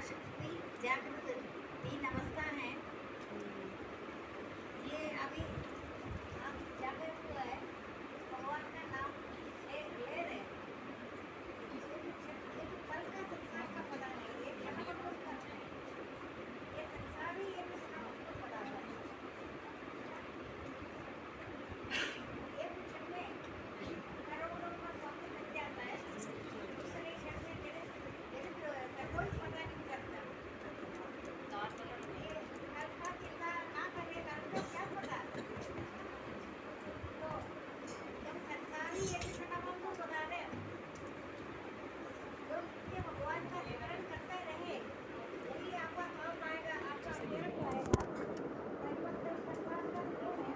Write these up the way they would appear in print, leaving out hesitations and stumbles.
शिवशक्ति जागृत तीन अवस्था है। ये अभी आप जागृत हुआ है, भगवान का नाम ले रहे हैं। ये कल का संसार का पता नहीं, ये क्षण को करना है। ये संसार ही एक क्षण को पता है। एक क्षण में करोड़ों का स्वामी बन जाता है, दूसरे क्षण में दरिद्र होता है, कोई पता नहीं करता। ये कल का चिंता ना करेगा तो क्या पता। तो जब संसार ही एक क्षण को बता रहे, जो नित्य भगवान का स्मरण करते रहे, वही आपका काम आएगा, आपका अभ्यास आएगा। परिवर्तन संसार का नियम है,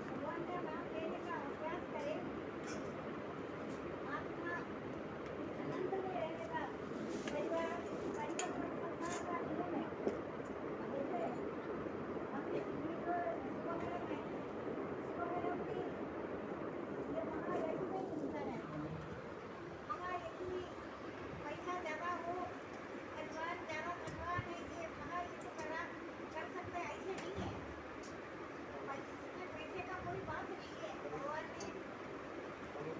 भगवान का नाम लेने का अभ्यास करें, आत्मा आनंद में रहेगा। परिवर्तन संसार का नियम है। जैसे हम शिवहर में ये महायज्ञ में मिलता है। महायज्ञ में पैसा ज्यादा हो, धनवान ज्यादा धनवान है, ये महायज्ञ कर सकते हैं, ऐसे नहीं है। इसमें पैसे का कोई बात नहीं है। भगवान ने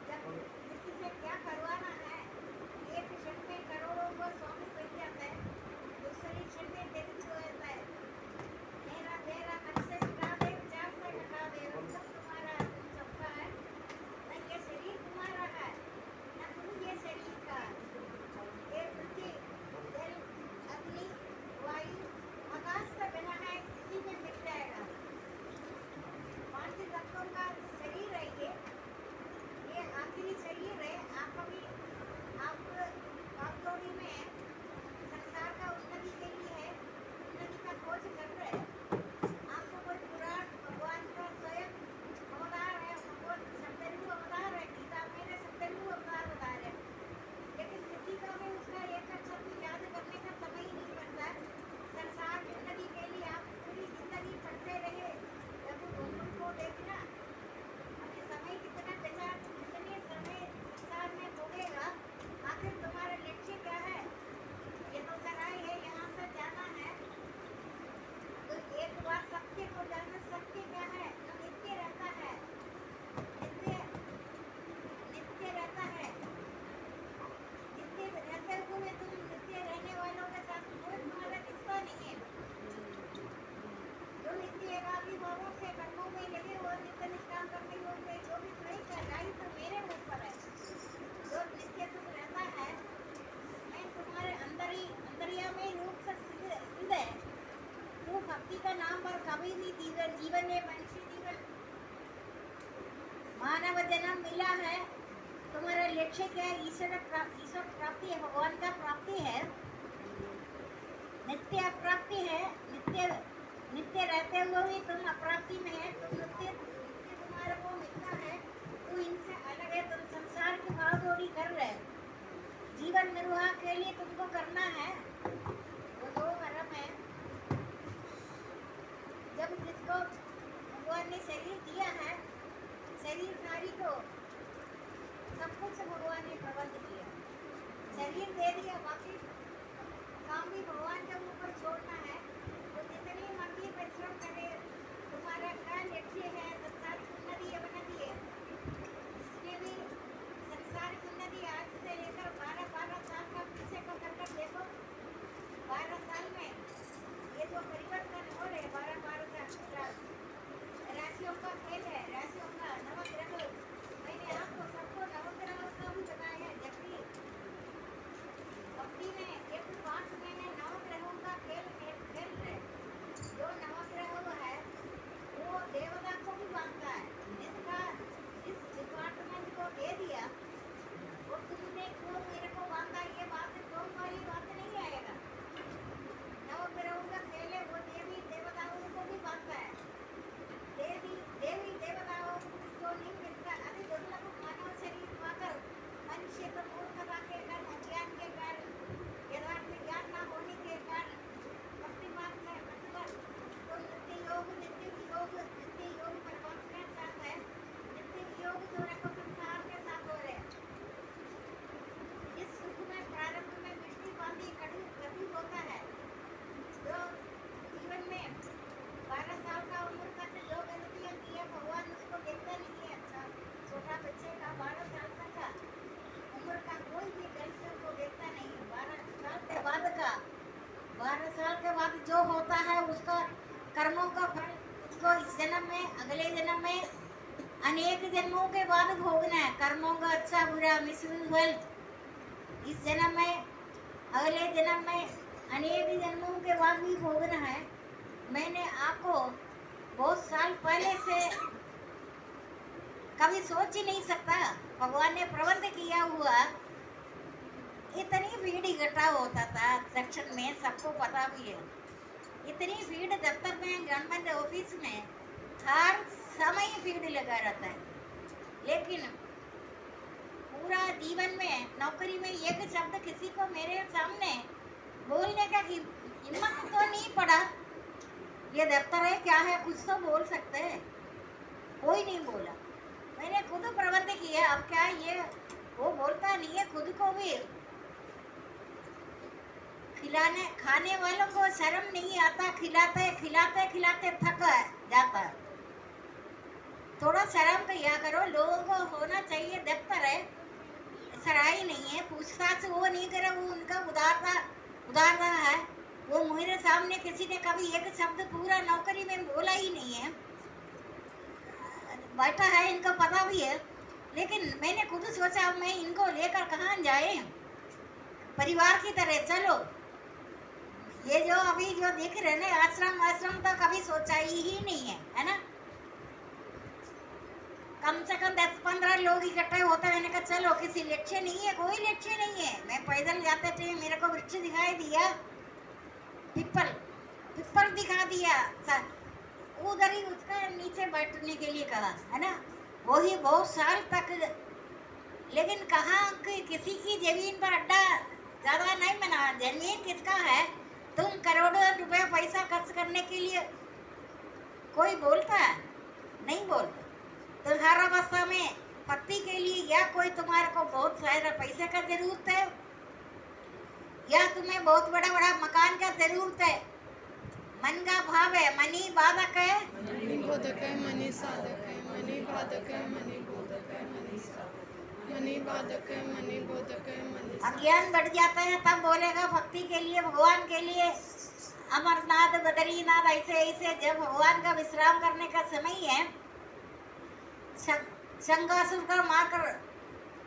जब किसी से क्या करवाना है, एक क्षण में करोड़ों को स्वामी बन जाता है, दूसरे क्षण में दरिद्र हो जाता है। मेरा तेरा मन से मिटा दे, विचार से हटा दे, सब तुम्हारा है, तुम सबका है। न ये शरीर तुम्हारा है, न तुम ये शरीर का। ये पृथ्वी, जल, अग्नि, वायु, आकाश से बना है, इसी में मिल जाएगा। पांच तत्वों का शरीर है ये आखिरी शरीर है। आप अभी आप भागदौड़ी में संसार का उन्नति के लिए है, उन्नति का खोज कर रहे हैं। आपको कोई पुराण भगवान का स्वयं अवतार है, भगवान सप्तर्षि अवतार है, गीता में सप्तर्षि अवतार बता रहे हैं। लेकिन कृतिका में उसका एक अक्षर भी याद करने का समय ही नहीं बनता। संसार की उन्नति के लिए आप पूरी जिंदगी पढ़ते रहे, जब गोकुल को देखना अभी समय कितना बचा, कितने समय संसार में भोगेगा, आखिर तुम्हारा लक्ष्य क्या है। ये तो सराय है, यहाँ से जाना है। तो एक बार सत्य को जाना, सत्य क्या है, जो नित्य रहता है, नित्य नित्य रहता है। नित्य रहते हुए तुम नित्य रहने वालों के साथ कोई तुम्हारा रिश्ता नहीं है। जो नित्य एकाग्र भावों से कर्मों में लगे हुए, नित्य निष्काम करने योग्य, जो भी नहीं कर दायित्व तो मेरे ऊपर है। जो नित्य तुम रहता है, मैं तुम्हारे अंदर ही अंतर्यामी रूप से स्थित है। तू भक्ति का नाम पर कभी भी जीवन में मनुष्य जीवन मानव जन्म मिला है। तुम्हारा लक्ष्य क्या है, ईश्वर प्राप्ति है, भगवान का प्राप्ति है, नित्य अप्राप्ति है। नित्य रहते हुए भी तुम अप्राप्ति में है, तुम नित्य तुम्हारे को मिलना है, तू इनसे अलग है। तुम संसार की भागदौड़ी कर रहे, जीवन निर्वाह के लिए तुमको करना है। वो दो कर्म है। जब जिसको भगवान ने शरीर दिया है, शरीरधारी को सब कुछ भगवान ने प्रबंध किया, शरीर दे दिया, बाकी काम भी भगवान के ऊपर छोड़ना है। तो जितनी मर्जी परिश्रम करे, तुम्हारा क्या लक्ष्य है, संसार की उन्नति है, बनती है। जिसने भी संसार की उन्नति आज से लेकर 12 साल का पीछे को कर देखो, 12 साल में ये जो परिवर्तन हो रहे, 12 साल राशियों का खेल है, राशियों का नवग्रह। मैंने आपको सबको नवग्रह का भी बताया है। जब भी भक्ति में एक पाठ मैंने नवग्रहों का खेल रहे, जो नवग्रह है वो देवता को भी बांधता है। जिस डिपार्टमेंट को दे दिया, वो तुमने क्यों मेरे को बांधा, ये बात क्यों वाली बात नहीं आएगा। नवग्रहों का खेल है, वो देवी देवताओं को भी बांधता है। देवी जन्मों के बाद भोगना है, कर्मों का अच्छा बुरा मिसयूज हेल्थ इस जन्म में, अगले जन्म में, अनेक जन्मों के बाद भी भोगना है। मैंने आपको बहुत साल पहले से कभी सोच ही नहीं सकता, भगवान ने प्रबंध किया हुआ। इतनी भीड़ इकट्ठा होता था सेक्शन में, सबको पता भी है। इतनी भीड़ दफ्तर में, गवर्नमेंट ऑफिस में हर समय भीड़ लगा रहता है, लेकिन पूरा जीवन में नौकरी में एक शब्द किसी को मेरे सामने बोलने का हिम्मत तो नहीं पड़ा। ये दफ्तर है क्या है, कुछ तो बोल सकते हैं, कोई नहीं बोला। मैंने खुद प्रबंध किया। अब क्या ये वो बोलता नहीं है, खुद को भी खिलाने खाने वालों को शर्म नहीं आता, खिलाते खिलाते खिलाते थक जाता। थोड़ा शर्म किया करो, लोगों को होना चाहिए। दफ्तर है, सराही नहीं है, पूछताछ वो नहीं करे, वो उनका उदार रहा है। वो मेरे सामने किसी ने कभी एक शब्द पूरा नौकरी में बोला ही नहीं है, बैठा है, इनको पता भी है। लेकिन मैंने खुद सोचा मैं इनको लेकर कहाँ जाए, परिवार की तरह चलो। ये जो अभी जो दिख रहे ना आश्रम तो कभी सोचा ही नहीं है ना। कम से कम 10-15 लोग इकट्ठे होते हैं। मैंने कहा चलो, किसी लक्ष्य नहीं है, कोई लक्ष्य नहीं है। मैं पैदल जाते थे, मेरे को वृक्ष दिखाई दिया, पिपल दिखा दिया, उधर ही उसका नीचे बैठने के लिए कहा, है ना। वही बहुत साल तक। लेकिन कहाँ किसी की जमीन पर अड्डा ज्यादा नहीं बना। जमीन किसका है? तुम करोड़ों रुपए पैसा खर्च करने के लिए कोई बोलता है? नहीं बोलता। तो हर अवस्था में पत्ती के लिए या कोई तुम्हारे को बहुत सारा पैसे का जरूरत है, या तुम्हें बहुत बड़ा बड़ा मकान का जरूरत है। मन का भाव है, मनी बाधक है, मनी बोधक है, मनी साधक है, मनी बाधक है, मनी बोधक है, मनी साधक, मनी बाधक है, मनी बोधक है, मनी अज्ञान बढ़ जाता है, तब बोलेगा भक्ति के लिए, भगवान के लिए, अमरनाथ बद्रीनाथ ऐसे ऐसे। जब भगवान का विश्राम करने का समय है, शंगासुर का मारकर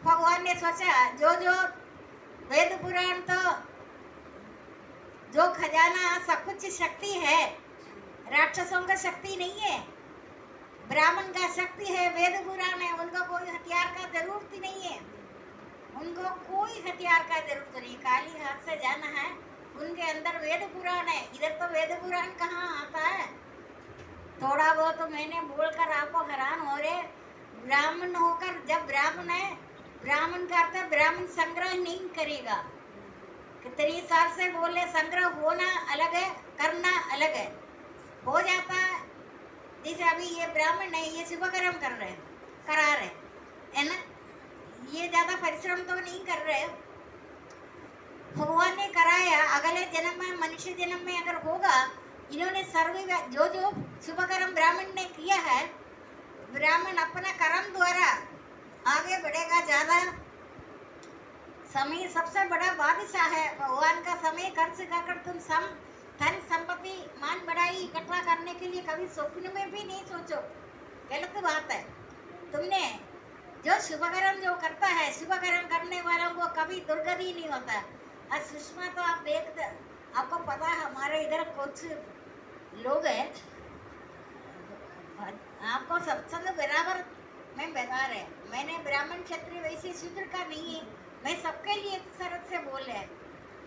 भगवान ने सोचा जो जो वेद पुराण तो जो खजाना सब कुछ शक्ति है, राक्षसों का शक्ति नहीं है, ब्राह्मण का शक्ति है, वेद पुराण है। उनको कोई हथियार का जरूरत ही नहीं है, उनको कोई हथियार का जरूरत नहीं। काली हाथ से जाना है, उनके अंदर वेद पुराण है। इधर तो वेद पुराण कहाँ आता है। थोड़ा बहुत तो मैंने बोलकर आपको हैरान हो रहे। ब्राह्मण होकर जब ब्राह्मण है, ब्राह्मण का अर्थ ब्राह्मण संग्रह नहीं करेगा। कितनी साल से बोले संग्रह होना अलग है, करना अलग है। हो जाता है, जैसे अभी ये ब्राह्मण है, ये शुभ कर्म कर रहे हैं, करा रहे है ना, ये ज्यादा परिश्रम तो नहीं कर रहे। भगवान ने कराया। अगले जन्म में, मनुष्य जन्म में अगर होगा, इन्होंने सर्व जो जो शुभ कर्म ब्राह्मण ने किया है, ब्राह्मण अपना कर्म द्वारा आगे बढ़ेगा। ज्यादा समय सबसे बड़ा बादशाह है। भगवान का समय खर्च कर तुम धन संपत्ति मान बढ़ाई इकट्ठा करने के लिए कभी स्वप्न में भी नहीं सोचो, गलत बात है। तुमने जो शुभ कर्म जो करता है, शुभ कर्म करने वालों को कभी दुर्गति नहीं होता। और सुषमा तो आप देखते, आपको पता है हमारे इधर कुछ लोग हैं, आपको सत्संग बराबर मैं बता रहे। मैंने ब्राह्मण क्षत्रिय वैसे शूद्र का नहीं है, मैं सबके लिए एक शरत से बोल रहे।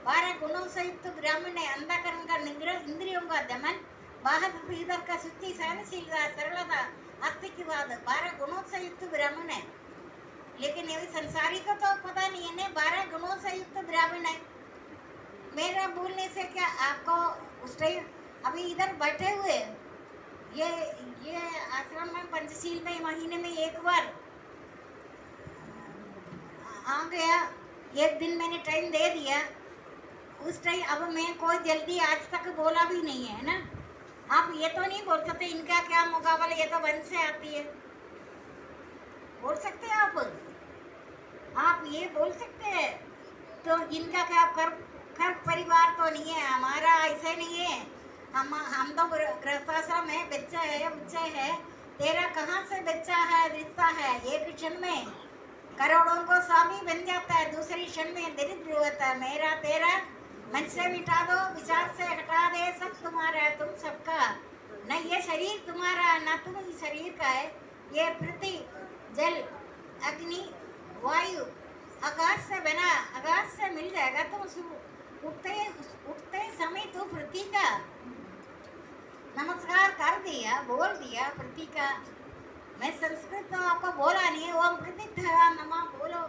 12 गुणों से युक्त ब्राह्मण है। अंधकरण का निग्रह, इंद्रियों का दमन, बाहर भीतर का शुद्धि, सहनशीलता, सरलता, आस्तिकवाद, 12 गुणों से युक्त ब्राह्मण है। लेकिन ये संसारी को तो पता नहीं है ना, 12 गुणों से युक्त ब्राह्मण है। मेरा बोलने से क्या आपको उस टाइम अभी इधर बैठे हुए ये आश्रम में पंचशील में महीने में एक बार आ गया, एक दिन मैंने टाइम दे दिया। उस टाइम अब मैं कोई जल्दी आज तक बोला भी नहीं है ना। आप ये तो नहीं बोल सकते इनका क्या मुकाबला, ये तो वन से आती है। बोल सकते हैं आप ये बोल सकते हैं। तो इनका क्या कर परिवार तो नहीं है, हमारा ऐसे नहीं है। हम तो गृहस्थाश्रम है, बच्चा है, तेरा कहाँ से बच्चा है रिश्ता है। एक क्षण में करोड़ों को स्वामी बन जाता है, दूसरी क्षण में दरिद्र होता है। मेरा तेरा मन से मिटा दो, विचार से हटा दे, सब तुम्हारा है, तुम सबका। न ये शरीर तुम्हारा, न तुम इस शरीर का है। ये पृथ्वी जल अग्नि वायु आकाश से बना, आकाश से मिल जाएगा। तुम उठते उठते समय तो पृथ्वी का नमस्कार कर दिया, बोल दिया पृथ्वी का। मैं संस्कृत तो आपको बोला नहीं है, ओम पृथ्वी नमः बोलो,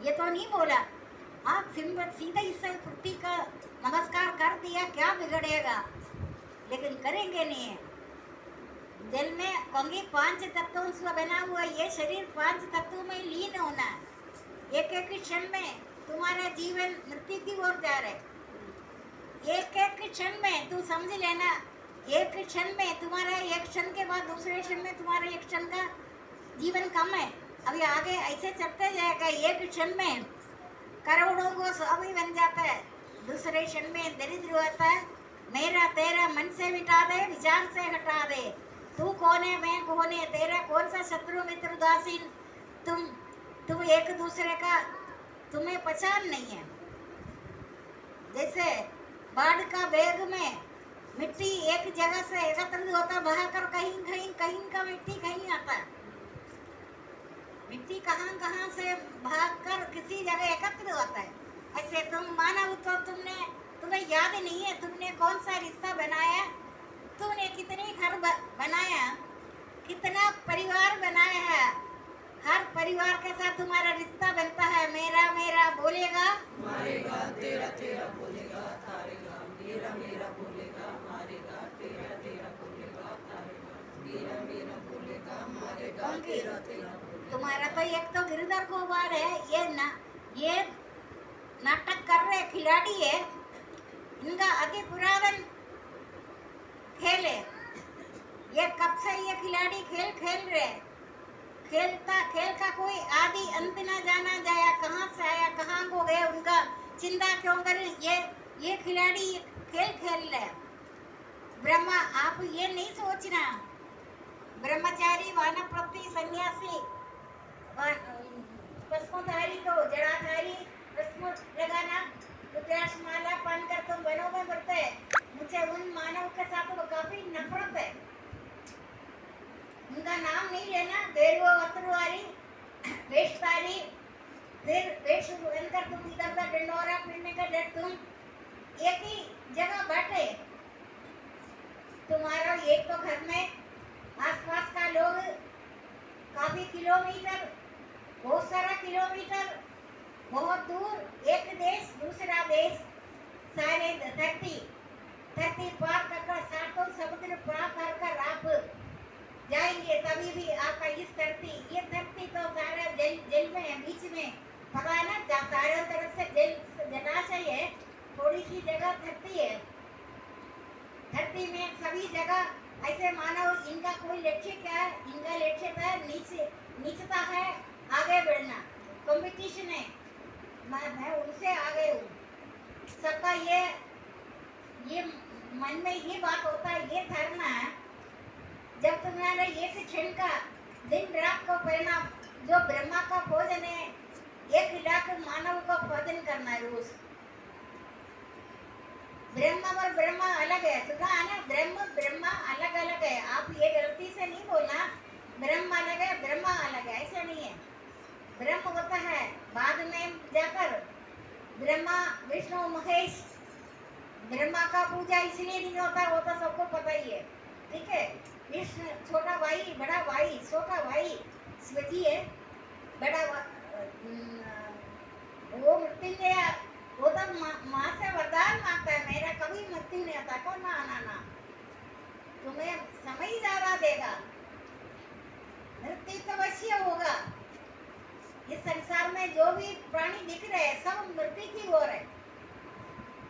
ये तो नहीं बोला। आप सीधा इससे पृथ्वी का नमस्कार कर दिया, क्या बिगड़ेगा। लेकिन करेंगे नहीं है। जल में क्योंकि 5 तत्वों से बना हुआ ये शरीर 5 तत्वों में लीन होना है। एक एक क्षण में तुम्हारा जीवन मृत्यु की ओर जा रहा है। एक एक क्षण में तू समझ लेना, एक क्षण में तुम्हारा, एक क्षण के बाद दूसरे क्षण में तुम्हारा एक क्षण का जीवन कम है। अभी आगे ऐसे चलते जाएगा। एक क्षण में करोड़ों को स्वामी बन जाता है, दूसरे क्षण में दरिद्र होता है। मेरा तेरा मन से मिटा दे, विचार से हटा दे। तू कौन है, मैं कौन है, तेरा कौन सा शत्रु मित्र उदासीन। तुम एक दूसरे का तुम्हें पहचान नहीं है। जैसे बाढ़ का वेग में मिट्टी एक जगह से एकत्रित होता, बहाकर कहीं कहीं कहीं का मिट्टी कहीं आता है। मिट्टी कहाँ कहाँ से भागकर किसी जगह एकत्रित होता है। ऐसे तुम मानव तो तुम्हें याद नहीं है तुमने कौन सा रिश्ता बनाया, तुमने कितने घर बनाया, कितना परिवार बनाया है। हर परिवार के साथ तुम्हारा रिश्ता बनता है। मेरा मेरा बोलेगा मारेगा, तेरा तेरा बोलेगा तारेगा, मेरा मेरा बोलेगा मारेगा, तेरा तेरा बोलेगा तारेगा, मेरा मेरा बोलेगा मारेगा, तेरा तेरा बोलेगा। तुम्हारा तो एक तो गिरधर गोपाल है, ये नाटक कर रहे खिलाड़ी है। इनका अति पुरातन खेल है। ये कब से ये खिलाड़ी खेल खेल रहे, खेल का कोई आदि अंत ना जाना जाया, कहाँ से आया कहाँ को गए उनका चिंता क्यों करें। ये खिलाड़ी खेल खेल रहे। ब्रह्मा आप ये नहीं सोचना, ब्रह्मचारी वानप्रस्थी सन्यासी भस्मधारी को जड़ाधारी भस्म लगाना, रुद्राक्ष माला पहनकर तुम वनों में बढ़ते। मुझे उन मानव के साथ वो काफी नफरत है। उनका नाम नहीं लेना। देरवो वस्त्रवारी वेशधारी, फिर वेश बनकर तुम इधर उधर डंडोरा पीटने का डर। तुम एक ही जगह बैठे, तुम्हारा एक तो घर में आसपास का लोग काफी किलोमीटर, बहुत सारा किलोमीटर, बहुत दूर एक देश दूसरा देश, सारे धरती पार कर सातों समुद्र पार कर आप जाएंगे। तभी भी आपका इस धरती, ये धरती तो सारा जल में है, बीच में पता है ना, चारों तरफ से जल जलाशय है, थोड़ी सी जगह धरती है। धरती में सभी जगह ऐसे मानव, इनका कोई लक्ष्य क्या है, इनका लक्ष्य है नीचता है, आगे बढ़ना, कंपटीशन है। मैं उनसे आगे हूँ। सबका ये मन में ये बात होता है, ये धारणा है। जब तुम्हारा एक क्षण का दिन रात को परिणाम, जो ब्रह्मा का भोजन है 1 लाख मानव का भोजन करना है रोज। ब्रह्मा और ब्रह्मा अलग है, सुना है ना, ब्रह्मा अलग अलग है। आप ये गलती से नहीं बोलना ब्रह्म अलग है ब्रह्मा अलग है, ऐसा नहीं है। ब्रह्म होता है बाद में जाकर ब्रह्मा विष्णु महेश। ब्रह्मा का पूजा इसलिए नहीं होता, वो तो सबको पता ही है, ठीक है। विष्णु छोटा भाई, बड़ा भाई, छोटा भाई शिवजी है, बड़ा वो मृत्युंजय, वो तो माँ से वरदान मांगता है, मेरा कभी मृत्यु नहीं आता। कौन ना आना ना, तुम्हें समय ज्यादा देगा, मृत्यु तो अवश्य होगा। इस संसार में जो भी प्राणी दिख रहे हैं सब मृत्यु की ओर है।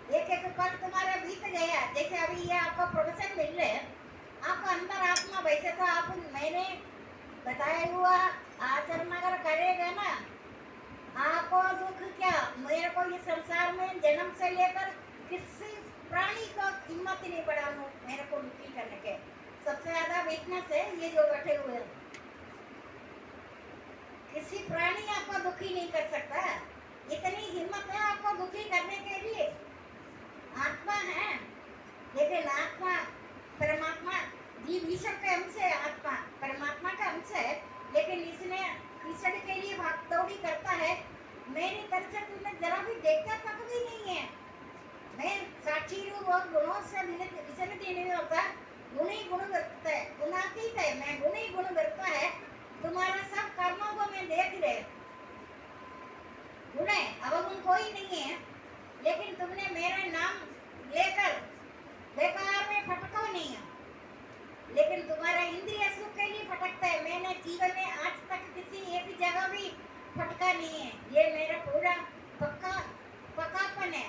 एक एक पल तुम्हारा बीत गया। जैसे अभी ये आपको प्रोफेशन मिल रहे हैं, आपका अंतरात्मा, वैसे तो आप मैंने बताया हुआ आचरण अगर करेगा ना, आपको दुख क्या, मेरे को इस संसार में जन्म से लेकर किसी प्राणी को हिम्मत नहीं पड़ा मेरे को दुखी करने के। सबसे ज्यादा वीकनेस है ये जो बैठे हुए हैं। किसी प्राणी आपको दुखी नहीं कर सकता। इतनी हिम्मत है आपको दुखी करने के लिए। आत्मा है, लेकिन आत्मा परमात्मा जीव ईश्वर का अंश है, आत्मा परमात्मा का अंश है, लेकिन इसने ईश्वर के लिए भाग दौड़ी करता है। मेरी तरफ से तुमने जरा भी देखता तक भी नहीं है। मैं साक्षी रूप और गुणों से विचलित ही नहीं होता। गुण ही गुण वर्तता है, गुणातीत है, मैं गुण ही गुण वर्तता है। तुम्हारा सब कर्मों को मैं देख रहे, गुण है, अवगुण कोई नहीं है। लेकिन तुमने मेरा नाम लेकर बेकार में फटको नहीं है, लेकिन तुम्हारा इंद्रिय सुख के लिए फटकता है। मैंने जीवन में आज तक किसी एक जगह भी फटका नहीं है। ये मेरा पूरा पक्कापन है।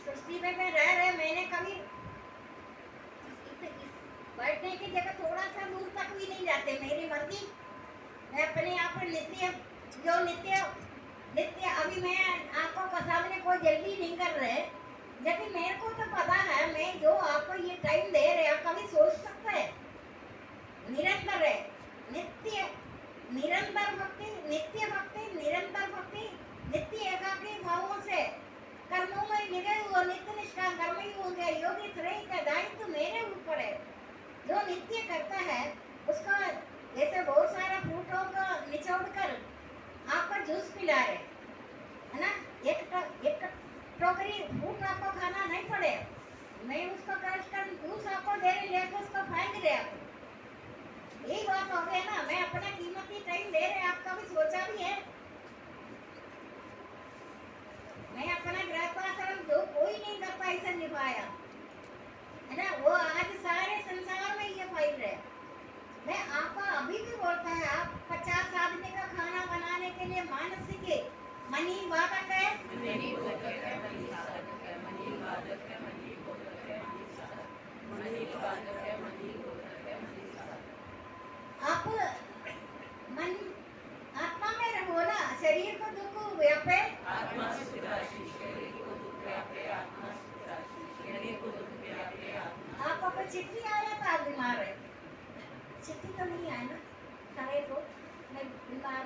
सृष्टि में मैं रह रहे, मैंने कभी बैठने की जगह थोड़ा सा दूर तक भी नहीं जाते, मेरी मर्जी। मैं अपने आप पर नित्य जो नित्य नित्य अभी मैं आपको के सामने कोई जल्दी नहीं कर रहे, लेकिन मेरे को तो पता है मैं जो आपको ये टाइम दे रहे आप कभी सोच सकते हैं। निरंतर है, नित्य निरंतर भक्ति, नित्य भक्ति, निरंतर भक्ति, नित्य एकाग्री भावों से कर्मों में निगे हुआ नित्य निष्ठा कर्मी हो गया। योगी श्रेय का दायित्व मेरे ऊपर है। जो नित्य करता है उसका जैसे बहुत सारा फ्रूटों को निचोड़ कर आपको जूस पिला रहे है ना। एक टोकरी फ्रूट आपको खाना नहीं पड़े, मैं उसको क्रश कर जूस आपको दे रही, लेकर उसको फेंक दे आपको। यही बात हो गया ना। मैं अपना कीमती टाइम दे रहे, आपका भी सोचा भी है। मैं अपना गृहस्थाश्रम जो कोई नहीं कर पाया ऐसा निभाया है ना, वो आज सारे संसार में ये फैल रहे। मैं आपको अभी भी बोलता है, आप 50 आदमी का खाना बनाने के लिए मानसिक मनी वादक है, मनी बोधक है, मनी साधक है, मनी वादक है, मनी बोधक है, मनी साधक, मनी वादक है, मनी बोधक है, मनी साधक। आप मन आत्मा में रहो ना, शरीर को दुख व्यापे, आत्मा सुख राशि, शरीर को दुख व्यापे, आत्मा सुख राशि, शरीर को दुख व्यापे, आत्मा। आपको कोई चिट्ठी आया था आप बीमार है? चिट्ठी तो नहीं आया ना सारे को, मैं बीमार,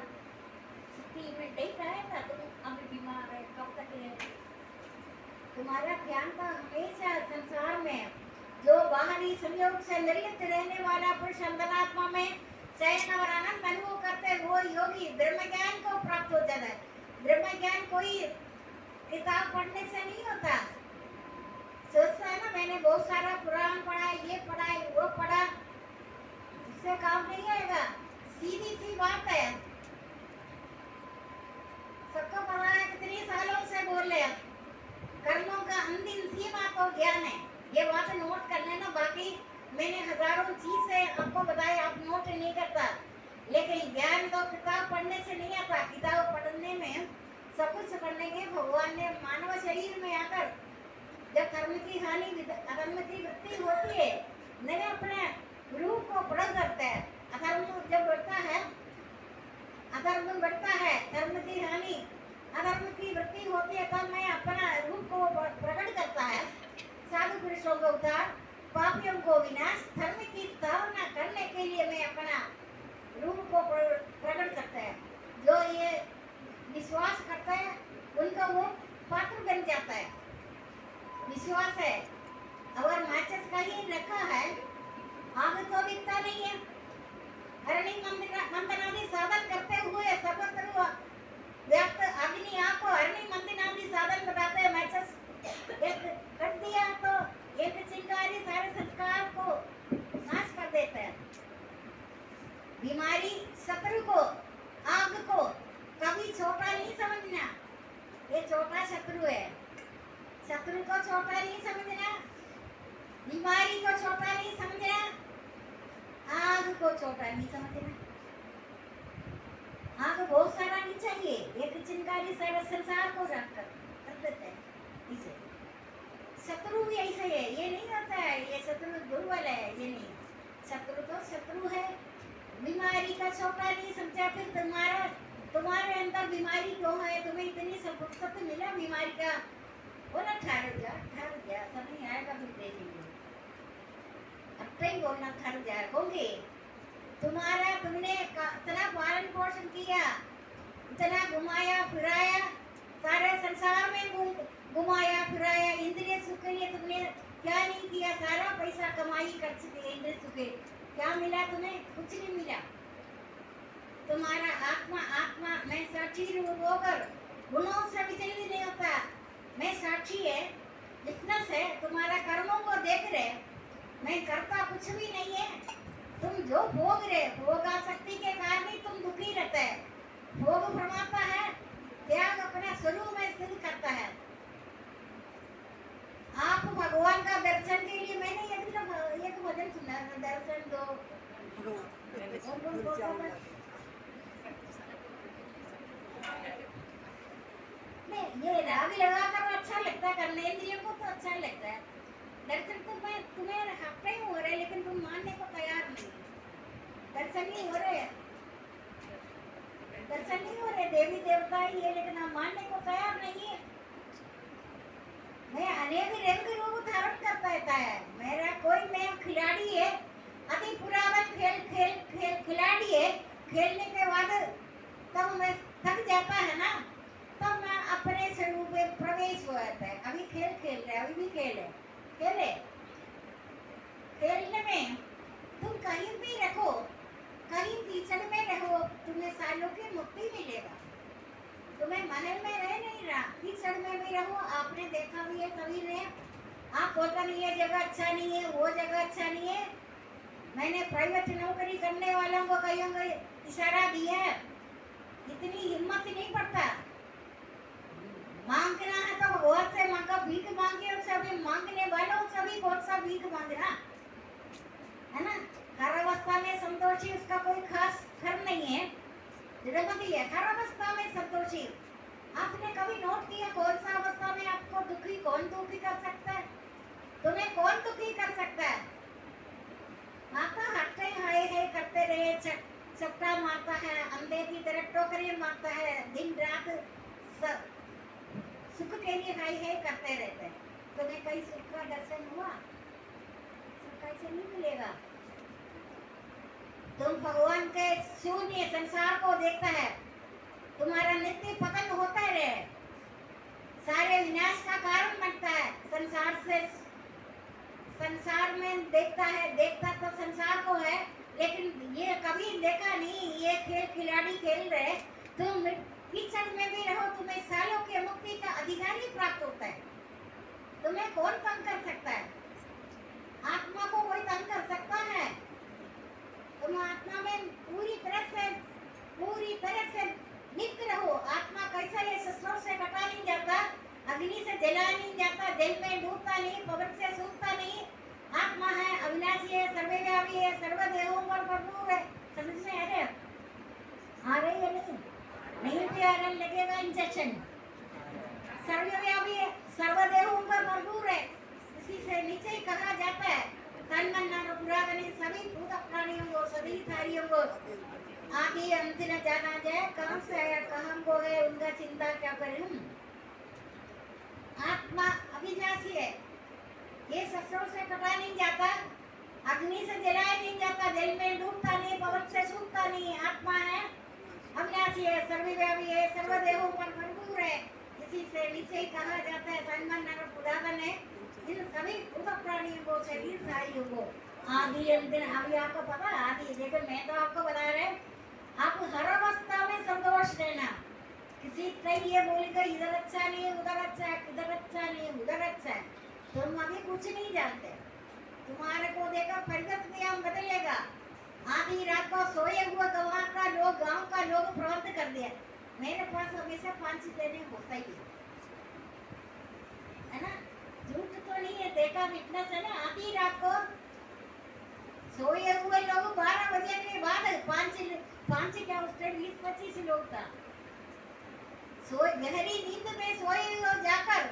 चिट्ठी में डेट आया था तुम अभी बीमार है, कब तक है? तुम्हारा ध्यान तो हमेशा संसार में जो बाहरी संयोग से निर्लिप्त रहने वाला पुरुष अंतरात्मा में चैन और आनंद अनुभव करते, वो योगी ब्रह्म ज्ञान को प्राप्त हो जाता है। ब्रह्म ज्ञान कोई किताब पढ़ने से नहीं होता। सोचता है ना मैंने बहुत सारा पुराण पढ़ा, ये पढ़ा, वो पढ़ा, इससे काम नहीं आएगा। सीधी सी बात है, सबको पता है, कितने सालों से बोल रहे हैं, कर्मों का अंतिम सीमा तो ज्ञान है। ये बात नोट कर लेना। बाकी मैंने हजारों चीजें आपको बताई, आप नोट नहीं करता, लेकिन ज्ञान तो किताब पढ़ने से नहीं आता। किताब पढ़ने में सब कुछ करने के भगवान ने मानव शरीर में आकर जब कर्म की हानि अधर्म की वृत्ति होती है, मैंने अपने रूप को बड़ा करता है। अधर्म जब बढ़ता है, अधर्म बढ़ता है, धर्म की हानि अधर्म की वृत्ति होती है, तब मैं अपना रूप को प्रकट करता है। साधु पुरुषों का उद्धार, पापियों को विनाश, धर्म की स्थापना करने के लिए मैं अपना रूप को प्रकट करता है। जो ये विश्वास करता है उनका वो पात्र बन जाता है। विश्वास है। अगर माचिस का ही रखा है, आग तो दिखता नहीं है। हरणी मंथनादि साधन करते हुए सर्वत्र व्याप्त अग्नि आपको हरणी मंथनादि साधन बताते हैं। माचिस एक कट दिया तो एक चिंगारी सारे संस्कार को नाश कर देता है। बीमारी शत्रु को, आग को कभी छोटा नहीं समझना, ये छोटा शत्रु है। शत्रु को छोटा नहीं समझना, बीमारी को छोटा नहीं समझना, आग को छोटा नहीं समझना। आग बहुत सारा नहीं चाहिए, एक चिंगारी सारे संसार को कर देते हैं। इसे शत्रु भी ऐसे है, ये नहीं होता है ये शत्रु दुर्बल है, ये नहीं। शत्रु तो शत्रु है। बीमारी का छोटा नहीं समझा, फिर तुम्हारे अंदर बीमारी क्यों है? तुम्हें इतनी सब मिला बीमारी का, बोला ठहर जा, ऐसा नहीं आएगा, फिर देखेंगे। अब तो ही बोलना थक जाए होंगे। तुमने इतना पालन पोषण किया, इतना घुमाया फिराया, सारे संसार में घुमाया फिराया, इंद्रिय सुख के लिए तुमने क्या नहीं किया, सारा पैसा कमाई कर चुके इंद्रिय सुख के, क्या मिला तुम्हें? कुछ नहीं मिला। तुम्हारा आत्मा आत्मा मैं साक्षी रूप होकर गुणों से विचलित नहीं होता। मैं साक्षी है, विटनेस है, तुम्हारा कर्मों को देख रहे, मैं करता कुछ भी नहीं है। तुम जो भोग रहे, भोग आसक्ति के कारण ही तुम दुखी रहते है। भोग परमात्मा है, त्याग अपना स्वरूप में स्थित करता है। आप भगवान का दर्शन के लिए, मैंने एक भजन सुना, दर्शन दो नहीं, ये राग लगा कर अच्छा लगता है करने, इंद्रियों को तो अच्छा लगता है। दर्शन तो मैं तुम्हें हफ्ते ही हो रहे, लेकिन तुम मानने को तैयार नहीं। दर्शन ही हो रहे, दर्शन नहीं हो रहे, देवी देवता ही है, लेकिन हम मानने को तैयार नहीं है। मैं अनेक रंग रूप धारण करता रहता है। मेरा कोई मैं खिलाड़ी है, अति पुरावन खिलाड़ी है। खेलने के बाद तब मैं थक जाता है ना, तब मैं अपने स्वरूप में प्रवेश हो जाता है। अभी खेल खेल रहे, अभी भी खेले खेलने में तुम कहीं भी रखो, कहीं कीचड़ में रहो, तुम्हें सालों की मुक्ति मिलेगा। तुम्हें महल में रह नहीं रहा, कीचड़ में भी रहो। आपने देखा भी है कभी ने, आप बोलता नहीं है जगह अच्छा नहीं है, वो जगह अच्छा नहीं है। मैंने प्राइवेट नौकरी करने वालों को कहीं इशारा दिया है, इतनी हिम्मत नहीं पड़ता। मांगना है तो भगवान से मांगा, भीख मांगे और सभी मांगने वालों सभी बहुत सा भीख मांगना है ना। हर अवस्था में संतोषी, उसका कोई खास घर नहीं है, जड़मती है, हर अवस्था में संतोषी। आपने कभी नोट किया कौन सा अवस्था में आपको दुखी, कौन दुखी कर सकता है? तुम्हें कौन दुखी कर सकता है? माता हटते हाय हाय करते रहे, चपटा मारता है, अंधे की तरह टोकरी मारता है, दिन रात सुख के लिए हाय हाय करते रहते हैं। तुम्हें कहीं सुख का दर्शन हुआ? सुख कैसे नहीं मिलेगा? तुम भगवान के शून्य संसार को देखता है, तुम्हारा नित्य पतन होता रहे, सारे विनाश का कारण बनता है। संसार में देखता तो संसार को है, लेकिन ये कभी देखा नहीं। ये खेल खिलाड़ी खेल रहे, तुम कीचड़ में भी रहो, तुम्हें सालों के मुक्ति का अधिकारी प्राप्त होता है। तुम्हें कौन तंग कर सकता है? आत्मा को कोई तंग कर सकता है? तुम आत्मा में पूरी तरह से नित्य रहो। आत्मा कैसा है, शस्त्रों से कटा नहीं जाता, अग्नि से जला नहीं जाता, जल में डूबता नहीं, पवन से सूखता नहीं। आत्मा है, अविनाशी है, सर्वव्यापी है, सर्वदेहों पर प्रभु है। समझ में आ रहे? आ रही है नहीं भी आ रहा, लगेगा इंजेक्शन। सर्वव्यापी है, सर्वदेहों पर भरपूर है, इसी से नीचे कहा जाता है तन मन नाम पुरागनी सभी भूत प्राणियों को, सभी कार्यों को आदि अंत न जाना जाए, कहाँ से आया कहाँ को है, उनका चिंता क्या करें हम। आत्मा अविनाशी है, ये शस्त्रों से कटा नहीं जाता, अग्नि से जलाया नहीं जाता, जल में डूबता नहीं, पवन से सूखता नहीं। आत्मा है, अविनाशी है, सर्वव्यापी है, सर्वदेहों पर भरपूर है, इसी से नीचे ही कहा जाता है तन मन नाम पुरागन है, इन सभी भूत प्राणियों को, शरीर सारियों को आदि अंत। अभी आपको पता आदि, लेकिन मैं तो आपको बता रहे, आप हर अवस्था में संतोष रहना। किसी कहीं ये बोलेगा इधर अच्छा नहीं है, उधर अच्छा है, इधर अच्छा नहीं है, उधर अच्छा है, तुम अभी कुछ नहीं जानते। तुम्हारे को देखा परिगत नियम बदलेगा। आधी रात को सोए हुआ गांव का लोग प्रबंध कर दिया, मेरे पास हमेशा 5 देने होता ही है ना, झूठ तो नहीं है, देखा विटनेस है ना। आधी रात को सोए हुए लोग 12 बजे के बाद 5 क्या उस टाइम 20-25 लोग था, सोए गहरी नींद में सोए हुए जाकर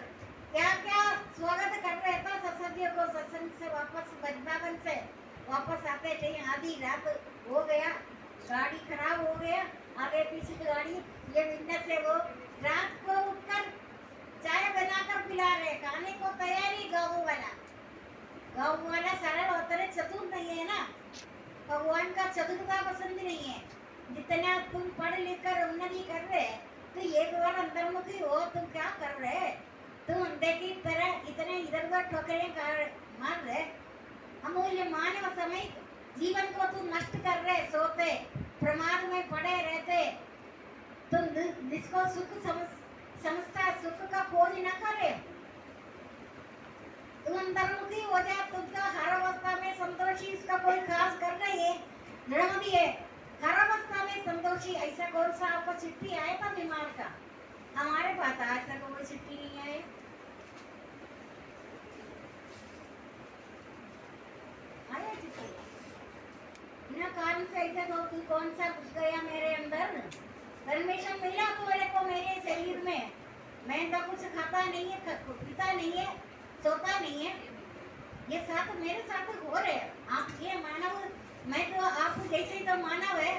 क्या क्या स्वागत कर रहे था सत्संगियों को, सत्संग से वापस वृंदावन से वापस आते थे। आधी रात हो गया, गाड़ी खराब हो गया, आगे पीछे की गाड़ी, ये विटनेस से वो रात को उठकर चाय बनाकर पिला रहे, खाने को तैयारी गाँव वाला, गाँव वाला सरल और तरह चतुर नहीं है ना, भगवान का चतुरता पसंद नहीं है। जितना तुम पढ़ लिख कर उन्नति कर रहे, तो एक बार अंतर्मुखी हो, तुम क्या कर रहे? तुम अंधे की तरह इतने इधर उधर ठोकरें मार रहे। अमूल्य मानव समय जीवन को तुम नष्ट कर रहे, सोते प्रमाद में पड़े रहते। तुम जिसको सुख समझता, सुख का खोज न करे। तुम अंतर्मुखी हो जा, तुमका हर अवस्था में संतोषी, इसका कोई खास कर नहीं है। नर्मदी है, हर अवस्था में संतोषी। ऐसा कौन सा आपको चिट्ठी आया था बीमार का? हमारे पास आज तक कोई चिट्ठी नहीं आए। आया चिट्ठी बिना कारण से ऐसा तो तू कौन सा घुस गया मेरे अंदर? परमिशन मिला तो मेरे को मेरे शरीर में। मैं तो कुछ खाता नहीं है, पीता नहीं है, सोता नहीं है। ये साथ मेरे साथ हो रहे। आप ये मानव, मैं तो आप जैसे ही तो मानव है,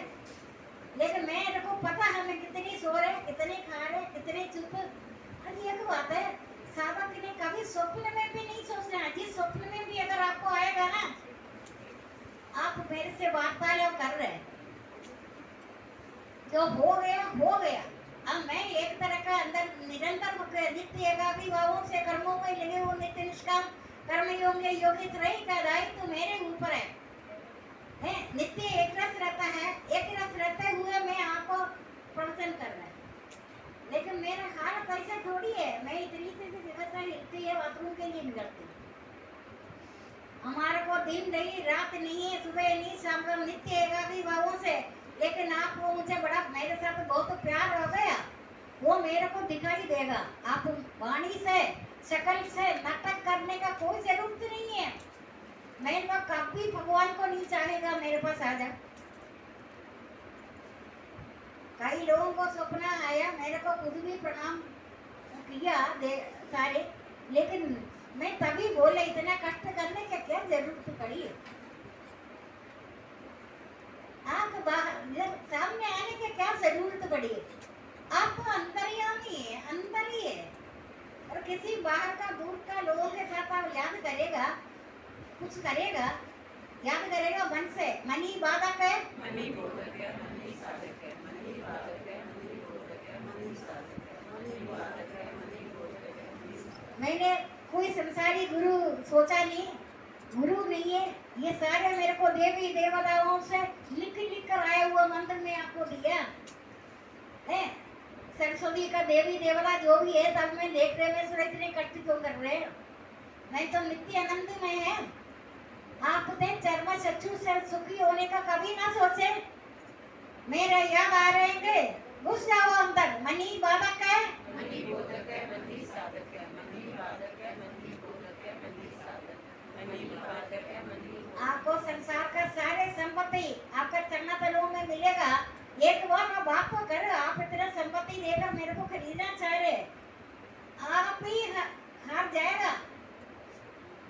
लेकिन मेरे को पता है मैं कितनी सो रहे, कितने खा रहे, कितने चुप। अरे एक बात है, साधक ने कभी स्वप्न में भी नहीं सोचना। जिस स्वप्न में भी अगर आपको आएगा ना, आप मेरे से वार्तालाप कर रहे, जो हो गया हो गया। अब मैं एक तरह का अंदर निरंतर नित्य एकाग्री भावों से कर्मों में लगे हुए नित्य निष्काम कर्म योग्य योगी त्रयी का दायित्व मेरे ऊपर है। नित्य एक रस रहता है, एक रस रहते हुए मैं आपको प्रवचन कर रहा है। लेकिन मेरा हालत ऐसा थोड़ी है, मैं इतनी से व्यवस्था हिलती है, बाथरूम के लिए निकलती। हमारे को दिन नहीं रात नहीं है, सुबह नहीं शाम को, नित्य एकाग्री भावों से। लेकिन आपको मुझे बड़ा, मेरे साथ बहुत प्यार हो गया, वो मेरे को दिखाई देगा। आप वाणी से शकल से नाटक करने का कोई जरूरत नहीं है। मैं तो कभी भगवान को नहीं चाहेगा मेरे पास आ जा। कई लोगों को सपना आया, मेरे को खुद भी प्रणाम किया सारे, लेकिन मैं तभी बोले इतना कष्ट करने की क्या जरूरत पड़ी है? आप बाहर सामने आने की क्या जरूरत पड़ी है? आप तो अंतर्यामी है, अंदर ही है। और किसी बाहर का दूर का लोगों के साथ आप याद करेगा, कुछ करेगा, याद करेगा मन से। मनी बाधक है, मनी बोधक है, मनी साधक है, मनी बाधक है, मनी बोधक है, मनी साधक है, मनी बाधक है, मनी बोधक है, मनी साधक है। मैंने कोई संसारी गुरु सोचा नहीं, गुरु नहीं है। ये सारे मेरे को देवी देवताओं से लिख लिख कर आया हुआ मंत्र में आपको दिया है। सरस्वती का देवी देवता जो भी है, तब मैं देख रहे मैं सुन इतने कष्ट क्यों कर रहे हैं? मैं तो नित्य आनंद में है। आपने चर्म चक्षु से सुखी होने का कभी ना सोचे। मेरे याद आ रहे हैं, घुस जाओ अंदर। मनी बाधक है, मनी बोधक है, मनी साधक है, मनी बाधक है, मनी बोधक है, मनी साधक है, मनी बाधक है, मनी बोधक है। आपको संसार का सारे संपत्ति आपका चरणातलों में मिलेगा। एक बार मैं बात तो कर, आप इतना संपत्ति देकर मेरे को खरीदना चाह रहे, आप ही हार जाएगा।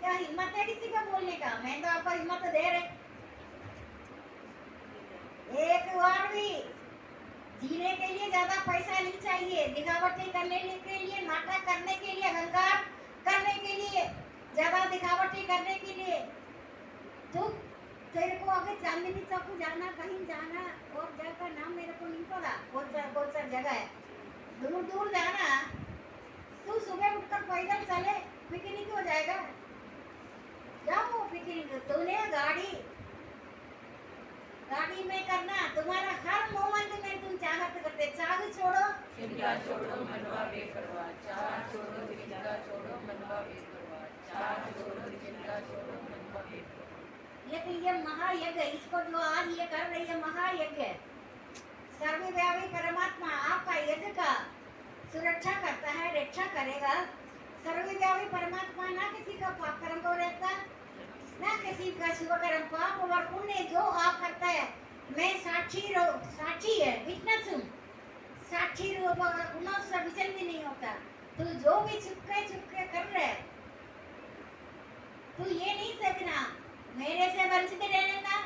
क्या हिम्मत है किसी का बोलने का? मैं तो आपको हिम्मत दे रहे। एक बार भी जीने के लिए ज्यादा पैसा नहीं चाहिए, दिखावटी करने के लिए, नाटक करने के लिए, अहंकार करने के लिए, ज्यादा दिखावटी करने के लिए। तो तेरे को अगर चांदनी चौक जाना, कहीं जाना, और जगह का नाम मेरे को नहीं पता, कौन सा जगह है, दूर दूर जाना, तू सुबह उठकर पैदल चले, पिकनिक हो जाएगा। जाओ पिकनिक, तूने गाड़ी में करना, तुम्हारा हर मोमेंट में तुम चाहत करते। चाह छोड़ो, चिंता छोड़ो, मनवा बेपरवाह। चाह छोड़ो, चिंता छोड़ो, मनवा बेपरवाह। चाह छोड़ो, चिंता छोड़ो, मनवा बेपरवाह। लेकिन ये महायज्ञ, इसको जो आज ये कर रही है महायज्ञ, सर्वव्यापी परमात्मा आपका यज्ञ का सुरक्षा करता है, रक्षा करेगा। सर्वव्यापी परमात्मा ना किसी का पाप कर्म को रहता, ना किसी का शुभ कर्म, पाप और पुण्य जो आप करता है। मैं साक्षी है, विटनेस हूँ। साक्षी रूप से विचल भी नहीं होता। तू जो भी चुपके कर रहे, तू ये नहीं सकना मेरे से वंचित रहने का।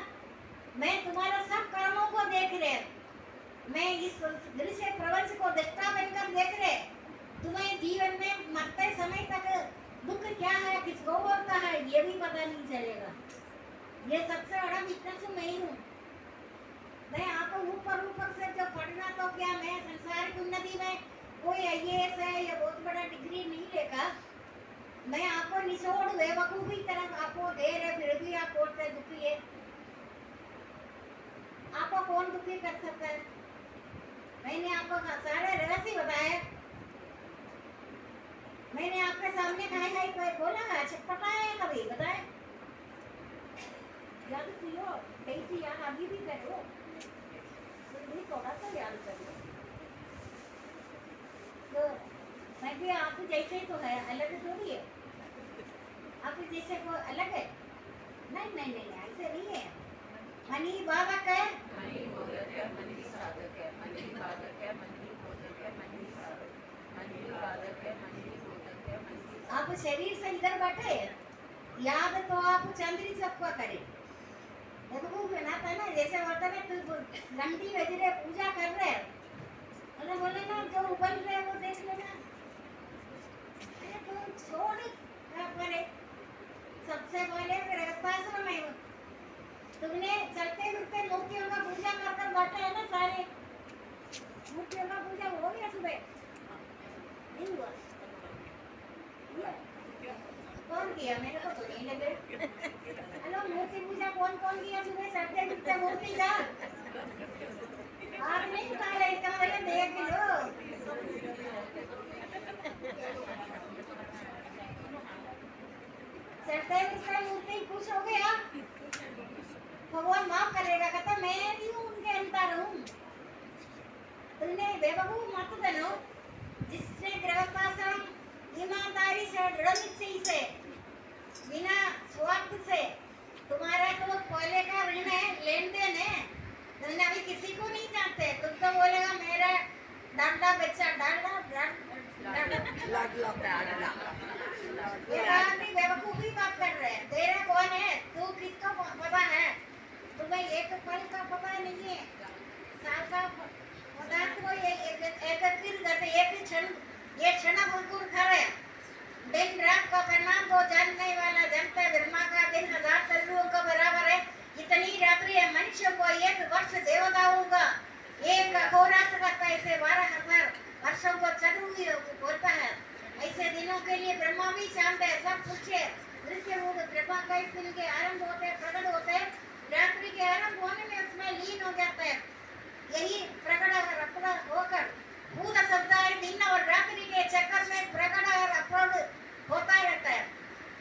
मैं तुम्हारा सब कर्मों को देख रहे, मैं इस दृश्य प्रपंच को दृष्टा बनकर देख रहे। तुम्हें जीवन में मरते समय तक दुख क्या है, किसको बोलता है, ये भी पता नहीं चलेगा। ये सबसे बड़ा वीकनेस मैं ही हूँ। मैं आपको ऊपर ऊपर से जो पढ़ना, तो क्या मैं संसार की उन्नति में कोई आईएएस है या बहुत बड़ा डिग्री नहीं लेगा। मैं आपको निचोड़ बेवकूफी तरफ आपको दे रहे, फिर भी आप बोलते दुखी है। आपको कौन दुखी कर सकता है? मैंने आपको सारे रहस्य बताए। मैंने आपके सामने कहा है, कोई बोला है पता है कभी बताए? याद कियो, कई याद अभी भी करो, फिर भी थोड़ा सा याद करो। तो मैं भी आप जैसे ही तो है, अलग थोड़ी है। आप जैसे को अलग है? नहीं नहीं नहीं, ऐसे नहीं है। मनी बाधक है, मनी बोधक है, मनी साधक है, मनी बाधक है, मनी बोधक है, मनी साधक, मनी बाधक है, मनी बोधक है, मनी। आप शरीर से इधर बैठे, याद तो आप चंद्री सबका करे। देखो बनाता है ना, जैसे होता है तो घंटी बज रहे, पूजा कर रहे, उन्हें बोले ना जो उबल रहे वो देख लेना। अरे तो छोड़ क्या करे। सबसे पहले गृहस्थाश्रम में तुमने चलते फिरते मूर्तियों का पूजा कर कर बैठे है ना, सारे मूर्तियों का पूजा हो गया सुबह? नहीं हुआ? कौन किया? मेरे को तो नहीं लगे। हेलो, मूर्ति पूजा कौन कौन किया सुबह? चलते फिरते मूर्ति का आप नहीं उठा रहे, इसका मतलब देख लो। चलते फिरते मूर्ति खुश हो गया, भगवान माफ करेगा, कहता मैं भी हूँ उनके अंतर हूँ। तुमने बेवकूफ मत बनो। जिससे गृहस्थाश्रम ईमानदारी से, दृढ़ निश्चय से, बिना स्वार्थ से, तुम्हारा तो पहले का ऋण है, लेन देन है। तुमने अभी किसी को नहीं जानते, तुम तो बोलेगा मेरा डांडा बच्चा, ये आदमी बेवकूफी बात कर रहे हैं। तेरा कौन है? तू किसको पता है? तुम्हें एक पल का पता नहीं है, साल का पदार्थ को एकत्रित करते एक क्षण, ये क्षण बिल्कुल खरे। दिन रात का परिणाम को जानने वाला जनता ब्रह्मा का दिन 1000 तल्लुओं का बराबर है। इतनी रात्रि है मनुष्य को 1 वर्ष देवताओं का, एक अहोरात्र का कैसे 12,000 वर्षों को चतुर्युगी बोलता है। ऐसे दिनों के लिए ब्रह्मा भी शांत है, सब कुछ है। दृश्य रूप ब्रह्मा का इस दिन के आरंभ होते, प्रकट होते, रात्रि के आरंभ होने में उसमें लीन हो जाता है। यही प्रकट और अपराध होकर भूत शब्दाय दिन और रात्रि के चक्कर में प्रकट और अपराध होता रहता है।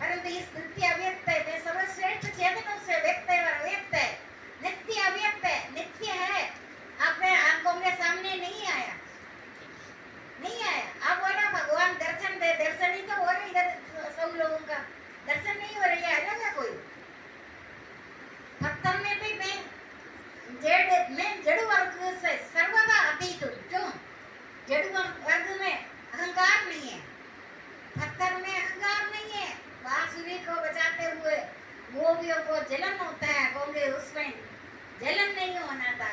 परंतु इस नित्य अव्यक्त है, वे सर्वश्रेष्ठ चेतनों से व्यक्त है और अव्यक्त है। नित्य अव्यक्त है, नित्य है, अपने आंखों के सामने नहीं आया, नहीं आया। आप बोला भगवान दर्शन दे, दर्शन ही तो हो रही इधर सब लोगों का दर्शन नहीं हो रही है, अलग है कोई। भक्तों में भी मैं जड़ वर्ग से सर्वदा अतीत हूँ। क्यों? जड़ वर्ग में अहंकार नहीं है, पत्थर में अहंकार नहीं है। बांसुरी को बजाते हुए गोपियों को जलन होता है, कहोगे उसमें जलन नहीं होना था।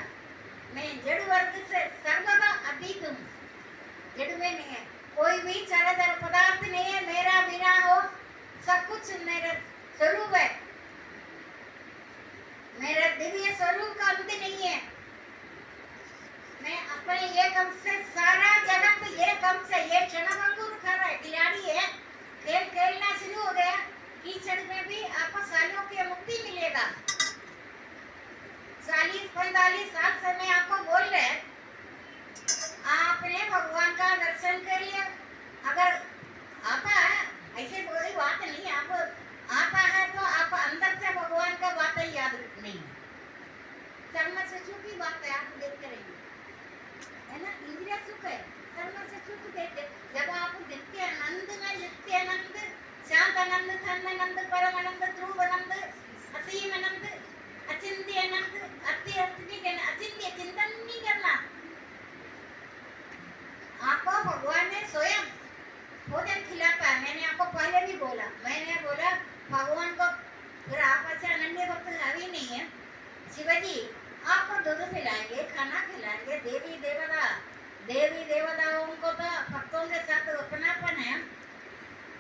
मैं जड़ वर्ग से सर्वदा अतीत हूँ, जड़ में नहीं है। कोई भी चराचर पदार्थ नहीं है मेरा बिना हो, सब कुछ मेरा स्वरूप है। मेरा दिव्य स्वरूप का अंत नहीं है। मैं अपने एक अंश से सारा जगत, एक अंश से ये क्षणभंगुर खा रहा है, खिलाड़ी है, खेल खेलना शुरू हो गया। कीचड़ में भी आपको सालों की मुक्ति मिलेगा। 40-45 साल से मैं आपको बोल रहे हैं, आपने भगवान का दर्शन कर लिया। अगर आता है, ऐसे कोई बात नहीं, आप आता है तो आप अंदर से भगवान का बातें याद नहीं, कर्म से सुख की बात है, आप देखते रहिए, है ना। इंद्रिय सुख है, कर्म से सुख देते। जब आप नित्य आनंद में, नित्य आनंद, शांत आनंद, धन आनंद, परम आनंद, ध्रुव आनंद, असीम आनंद, अचिंत्य आनंद, अचिंत्य चिंतन नहीं करना। आपको भगवान ने स्वयं भोजन खिलाता है। मैंने आपको पहले भी बोला, मैंने बोला भगवान को, फिर आप ऐसे अनन्य भक्त हावी नहीं है। शिवाजी आपको दूध खिलाएंगे, खाना खिलाएंगे, देवी देवताओं को तो भक्तों के साथ अपनापन है।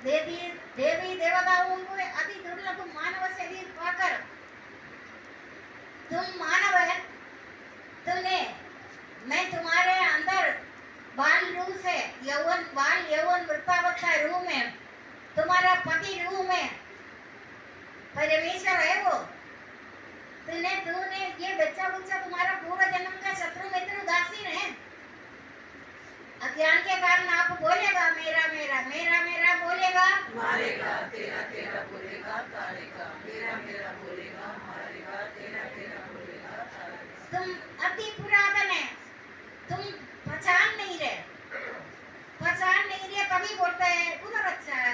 देवी देवी देवताओं को अति दुर्लभ मानव शरीर पाकर तुम मानव है, तुमने मैं तुम्हारे अंदर बाल रूह से यौवन बाल यौवन वृद्धावस्था रूह में तुम्हारा पति रूह में परमेश्वर है वो। तूने ये बच्चा तुम्हारा पूर्व जन्म का शत्रु मित्र उदासीन है। अज्ञान के कारण आप बोलेगा मेरा मेरा मेरा मेरा बोलेगा, मारेगा, तेरा तेरा बोलेगा, तारेगा, मेरा मेरा बोलेगा, मारेगा, तेरा तेरा बोलेगा, तारेगा। तुम अति पुरातन है, तुम पहचान नहीं रहे कभी बोलता है उधर अच्छा है,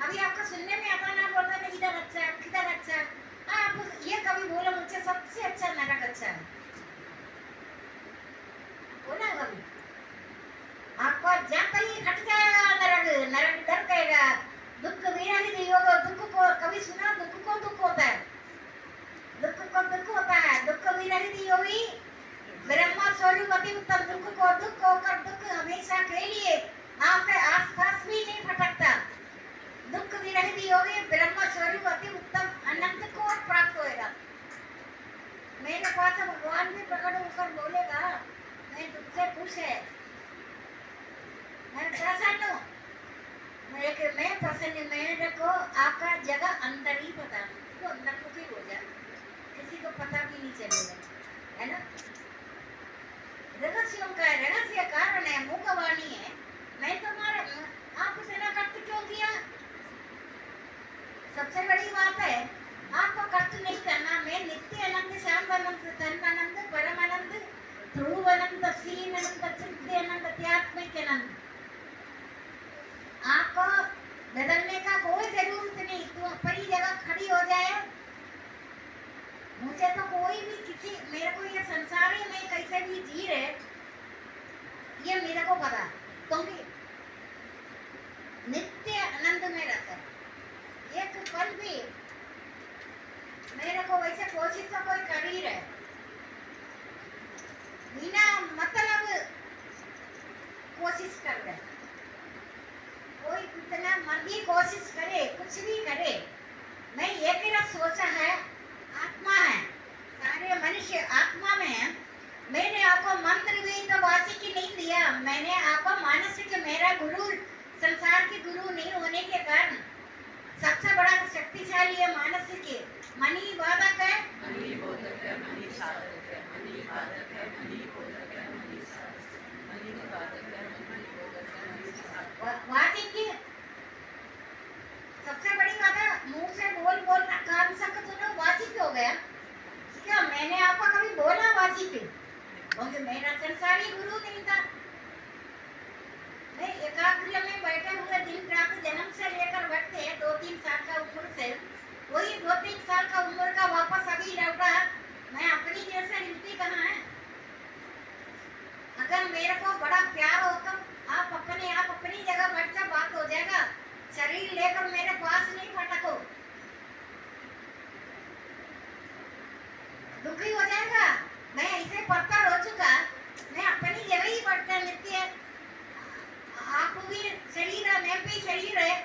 अभी आपको सुनने में आता ना बोलता है इधर अच्छा है किधर अच्छा है, आप ये कभी बोलो मुझसे सबसे अच्छा नरक अच्छा है, बोला कभी आपको जब कहीं हट जाएगा नरक नरक डर कहेगा, दुख विरहित योग दुख को कभी सुना, दुख को दुख होता है, दुख को दुख होता है, दुख विरहित योगी ब्रह्म स्वरूप अति उत्तम, दुख को दुख होकर दुख हमेशा के लिए आपके आसपास भी नहीं फटकता, दुख विरहित योगी ब्रह्म स्वरूप अति उत्तम अनंत को प्राप्त होएगा। मेरे पास भगवान भी प्रकट होकर बोलेगा मैं तुझसे खुश है, मैं प्रसन्न हूँ, मैं प्रसन्न, मेरे को आपका जगह अंदर ही पता, तो अंदर को भी हो जाए किसी को पता भी नहीं चलेगा, है ना। रहस्यों का रहस्य कारण है, मूकवाणी है, मैं तुम्हारे आपको सेना कष्ट क्यों किया, सबसे बड़ी बात है आपको कष्ट नहीं करना, मैं नित्य अनंत शांत अनंत तन अनंत परम अनंत ध्रुव अनंत सीन अनंत चित्त अनंत त्यात्मिक अनंत, आपको बदलने का कोई जरूरत नहीं, तुम अपनी जगह खड़ी हो जाए, मुझे तो कोई भी किसी मेरे को ये संसार ही में कैसे भी जी रहे ये मेरे को पता, क्योंकि नित्य आनंद में रहता है, एक पल भी मेरे को वैसे कोशिश तो कोई कर ही रहे, बिना मतलब कोशिश कर रहे, कोई कितना मर्जी कोशिश करे कुछ भी करे, मैं ये मेरा सोचा है आत्मा है, सारे मनुष्य आत्मा में है, मैंने आपको मंत्र भी तो वाचिक नहीं दिया, मैंने आपको मानसिक, मेरा गुरु संसार के गुरु नहीं होने के कारण सबसे बड़ा शक्तिशाली है मानसिक, मनी बाधक है, मनी बोधक है, मनी साधक है, मनी बाधक है, मनी बोधक है, मनी साधक, मनी बाधक है, मनी बोधक है, मनी साधक। वाचिक सबसे बड़ी बात है, मुंह से बोल बोल कान सक तो वाचिक हो गया क्या, मैंने आपको कभी बोला वाचिक, क्योंकि मेरा संसारी गुरु नहीं था, मैं एकाग्र में बैठे हुए दिन रात जन्म से लेकर बैठते 2-3 साल का उम्र से, वही 2-3 साल का उम्र का वापस अभी लौटा, मैं अपनी जैसे रिश्ती कहाँ है, अगर मेरे को बड़ा प्यार हो तो आप अपनी जगह बैठ कर बात हो जाएगा, शरीर लेकर मेरे पास नहीं फटको, दुखी हो जाएगा, मैं ऐसे पत्थर हो चुका, मैं अपनी जगह ही बैठता नित्य, आप भी शरीर है मैं भी शरीर है,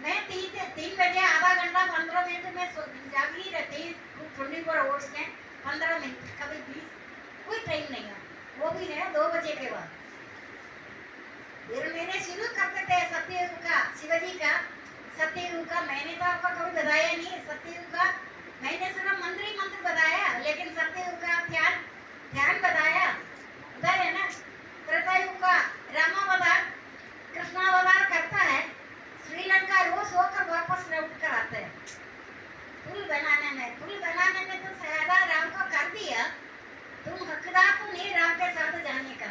मैं 3 बजे आधा घंटा 15 मिनट में जागी रहती ठंडी पर ओट्स में 15 मिनट कभी 20, कोई टाइम नहीं है, वो भी है 2 बजे के बाद, फिर मैंने शुरू करते थे सत्ययुग का, शिवजी का सत्ययुग का, मैंने तो आपको कभी बताया नहीं सत्ययुग का, मैंने सिर्फ मंत्र ही मंत्र बताया, लेकिन सत्ययुग का ध्यान बताया, उधर है ना त्रेतायुग का रामावतार कृष्णावतार करता है, श्रीलंका रोज होकर वापस लौट कर आते हैं, पुल बनाने में तो सहायता राम को कर दिया, तुम हकदार तो नहीं राम के साथ जाने का,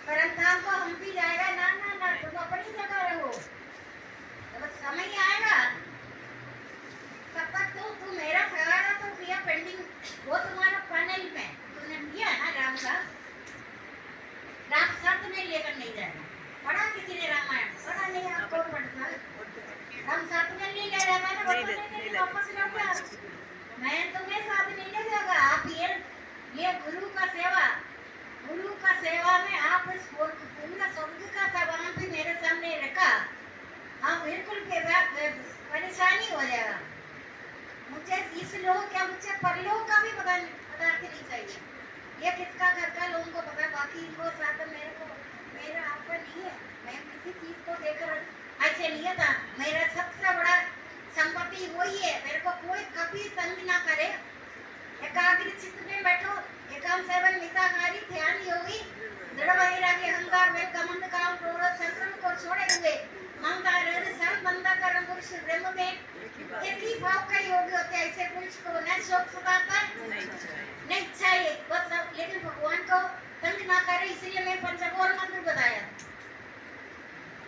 परंतु को हम भी जाएगा ना ना ना, तुम अपनी जगह रहो, जब समय आएगा तब तक तो तुम मेरा सहारा तो किया पेंडिंग, वो तुम्हारा पैनल में तुमने दिया ना राम का, राम साथ में ले मुझे परलोक का भी पदार्थ नहीं चाहिए। ये किसका घर का लोगों को पता है, बाकी इनको साथ मेरे को मेरा आपका नहीं है। मैं किसी चीज को देखकर ऐसे नहीं था। मेरा सबसे बड़ा संपत्ति वही है, मेरे को कोई कभी तंग ना करे। एकाग्र चित्त में बैठो, एकाम सेवन मिताहारी ध्यान योगी, दृढ़ वैराग्य अहंकार में कमंड काम क्रोध संक्रम को छोड़े हुए ममता हृदय सब बंदा कर्म पुरुष ब्रह्म में एक ही भाव का योगी होते हैं। ऐसे पुरुष को न शोक सताता नहीं चाहिए बस, लेकिन भगवान को तंग ना करे। इसलिए मैं पंचगौर मंत्र बताया।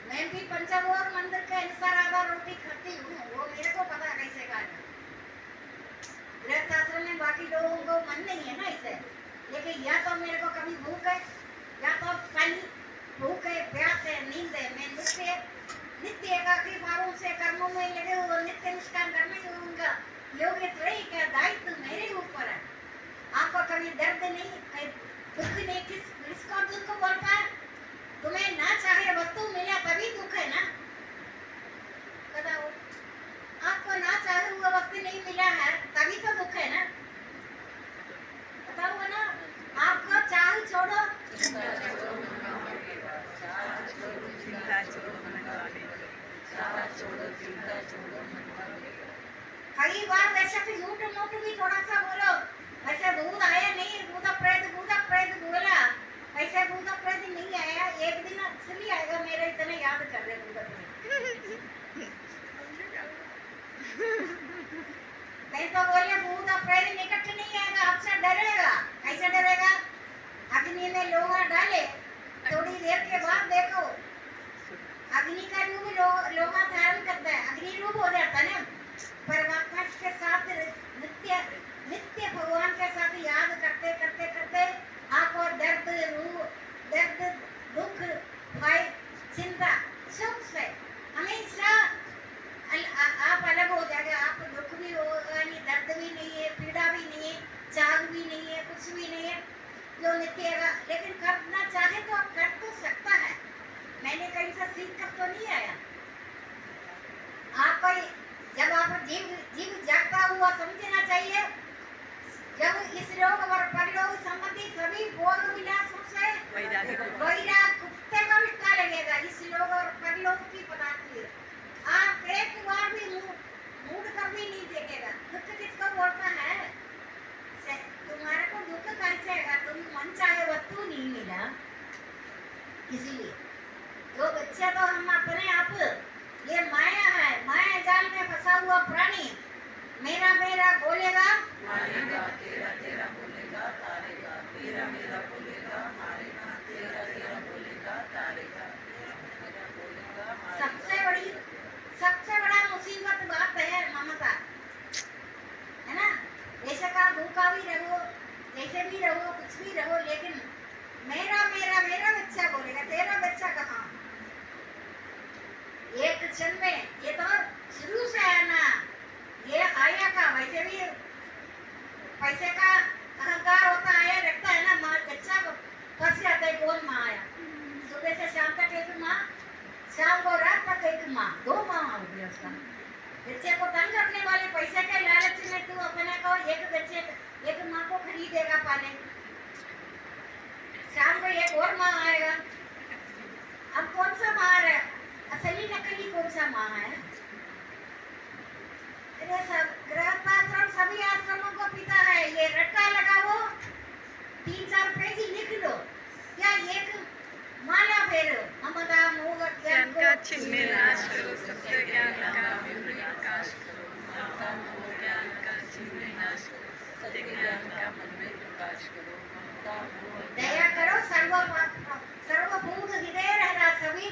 मैं भी पंचगौर मंत्र के अनुसार आधा रोटी खाती हूँ, वो मेरे को पता कैसे खाना। गृहस्थ आश्रम में बाकी लोगों को मन नहीं है ना इसे, लेकिन या तो मेरे को कभी भूख है, या तो पानी भूख है, प्यास है, नींद है। मैं नित्य एकाग्री भावों से कर्मों में लगे हुए नित्य निष्काम करने होगा। योग्य त्रयी का दायित्व मेरे ऊपर है। आपको कभी दर्द नहीं, कभी दुख नहीं। किसको दुख बोलता है? तुम्हें ना चाहे वस्तु मिला तभी दुख है ना, बताओ। आपको ना चाहे हुआ वस्तु नहीं मिला है तभी तो दुख है ना, बताओ ना। आपको चाह छोड़ो, कई बार वैसे भी झूठ मूठ भी थोड़ा सा बोलो। वैसे भूत आया नहीं, भूत प्रेत बोला, वैसे भूत प्रेत नहीं आया। एक दिन असली आएगा, मेरे इतने याद कर रहे भूत प्रेत। मैं तो बोलिए भूत प्रेत निकट नहीं आएगा, आपसे डरेगा। कैसे डरेगा? अग्नि में लोहा डाले, थोड़ी देर के बाद देखो अग्नि का रूप लोहा धारण करता है, अग्नि रूप हो जाता है ना। परमात्मा के साथ नित्य नित्य भगवान के साथ याद करते करते करते आपको दर्द दुख भय चिंता सब से हमेशा आप अलग हो जाएंगे। आप दुख भी होगा नहीं, दर्द भी नहीं है, पीड़ा भी नहीं है, चाह भी नहीं है, कुछ भी नहीं है जो नित्य है। लेकिन करना चाहे तो आप कर तो सकता है। मैंने कहीं से सीख कर तो नहीं आया। आपको जब आप जीव जागता हुआ समझना चाहिए। जब इस लोक और परलोक संबंधी सभी भोग विलासों से वैराग कुत्ते का भी लगेगा। इस लोक और परलोक की पदार्थ आप एक बार भी मूड कर भी नहीं देखेगा। दुख किसको बोलता है? तुम्हारे को दुख कैसे आएगा? तुम मन चाहे वस्तु नहीं मिला, इसीलिए तो बच्चे तो हम अपने आप, ये माया है, माया जाल में फंसा हुआ प्राणी मेरा मेरा बोलेगा, मारेगा, तेरा तेरा बोलेगा, तारेगा, मेरा मेरा बोलेगा, मारेगा, तेरा तेरा बोलेगा, तारेगा, मेरा बोलेगा, मारेगा। सबसे बड़ा मुसीबत बात है ममता, है ना। ऐसे का भूखा भी रहो, जैसे भी रहो, कुछ भी रहो, लेकिन मेरा मेरा मेरा बच्चा बोलेगा, तेरा बच्चा कहाँ? एक क्षण में ये तो शुरू से है ना, ये आया का वैसे भी पैसे का अहंकार होता है, रखता है ना। माँ बच्चा फंस जाता है, कौन माँ आया? सुबह से शाम तक एक माँ, शाम को रात तक एक माँ, दो माँ हो गई उसका। बच्चे को तंग करने वाले पैसे के लालच में तू अपने को एक माँ को खरीदेगा पाले, शाम को एक और माँ आएगा। अब कौन सा माँ है? असली नकली कौन सा माँ है? गृहस्थाश्रम सभी आश्रमों को पिता है। ये रट्टा लगाओ, 3-4 पेज लिख लो, या एक माला फेरो। ममता मोह ज्ञान का छिन्ने नाश करो, सत्य ज्ञान का प्रकाश करो। ममता मोह ज्ञान का छिन्ने नाश करो, सत्य ज्ञान का मन में प्रकाश करो। ममता मोह दया करो, सर्वभूत हृदय रहना, सभी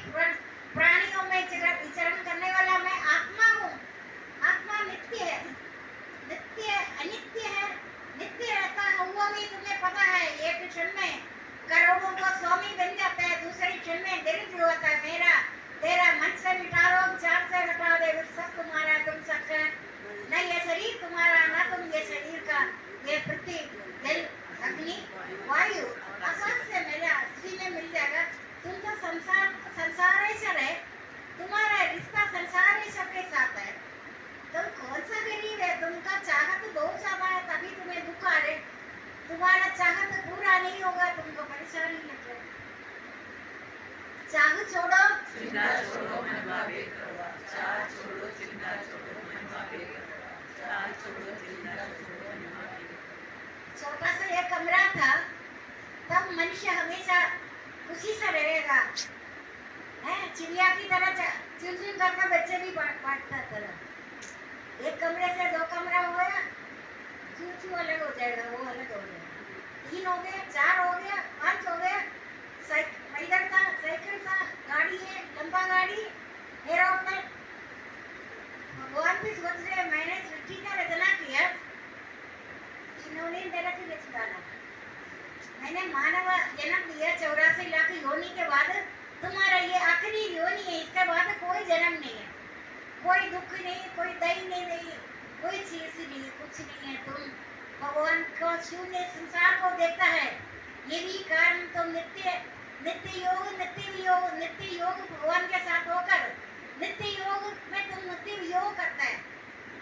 प्राणियों में विचरण करने वाला मैं आत्मा हूँ। आत्मा नित्य है, नित्य अनित्य है। नित्य रहता हुआ भी तुम्हें पता है, एक क्षण में करोड़ों का स्वामी बन जाता है, दूसरे क्षण में दरिद्र होता है। मेरा तेरा मन से मिटा दो, विचार से हटा दे, सब तुम्हारा, तुम सबका न। ये शरीर तुम्हारा, न तुम ये शरीर का। ये पृथ्वी जल अग्नि वायु आकाश से मेरा इसी में मिल जाएगा। तुम तो संसारेश्वर है, तुम्हारा रिश्ता संसारेश्वर के साथ है। तुम कौन सा गरीब है, तुमका चाहत बहुत ज्यादा है तभी तुम्हें दुख आ रहे। तुम्हारा चाहत पूरा नहीं होगा तुमको परेशानी लग रही। चाह छोड़ो चिंता छोड़ो मन भावे करवा, चाह छोड़ो चिंता छोड़ो मन भावे करवा, चाह छोड़ो चिंता छोड़ो मन भावे करवा। छोटा सा एक कमरा था, तब मनुष्य हमेशा खुशी से रहेगा। चिड़िया की तरह चुन चुन करके बच्चे भी बांटता तरह। एक कमरे से 2 कमरा हो गया, चू चू अलग हो जाएगा, वो अलग हो गया, 3 हो गया, 4 हो गया, 5 हो गया। इधर था साइकिल था, गाड़ी है, लंबा गाड़ी, एरोप्लेन। भगवान भी सोच रहे मैंने सृष्टि का रचना किया, इन्होंने मेरा की रच डाला। मैंने मानव जन्म लिया 84 लाख योनि के बाद, तुम्हारा ये आखिरी योनि है, इसके बाद कोई जन्म नहीं है, कोई दुख नहीं, कोई दैन्य नहीं, कोई चीज नहीं, कुछ नहीं है। तुम भगवान को शून्य संसार को देखता है, ये भी कारण तुम नित्य योग भगवान के साथ होकर नित्य योग में तुम नित्य योग करता है।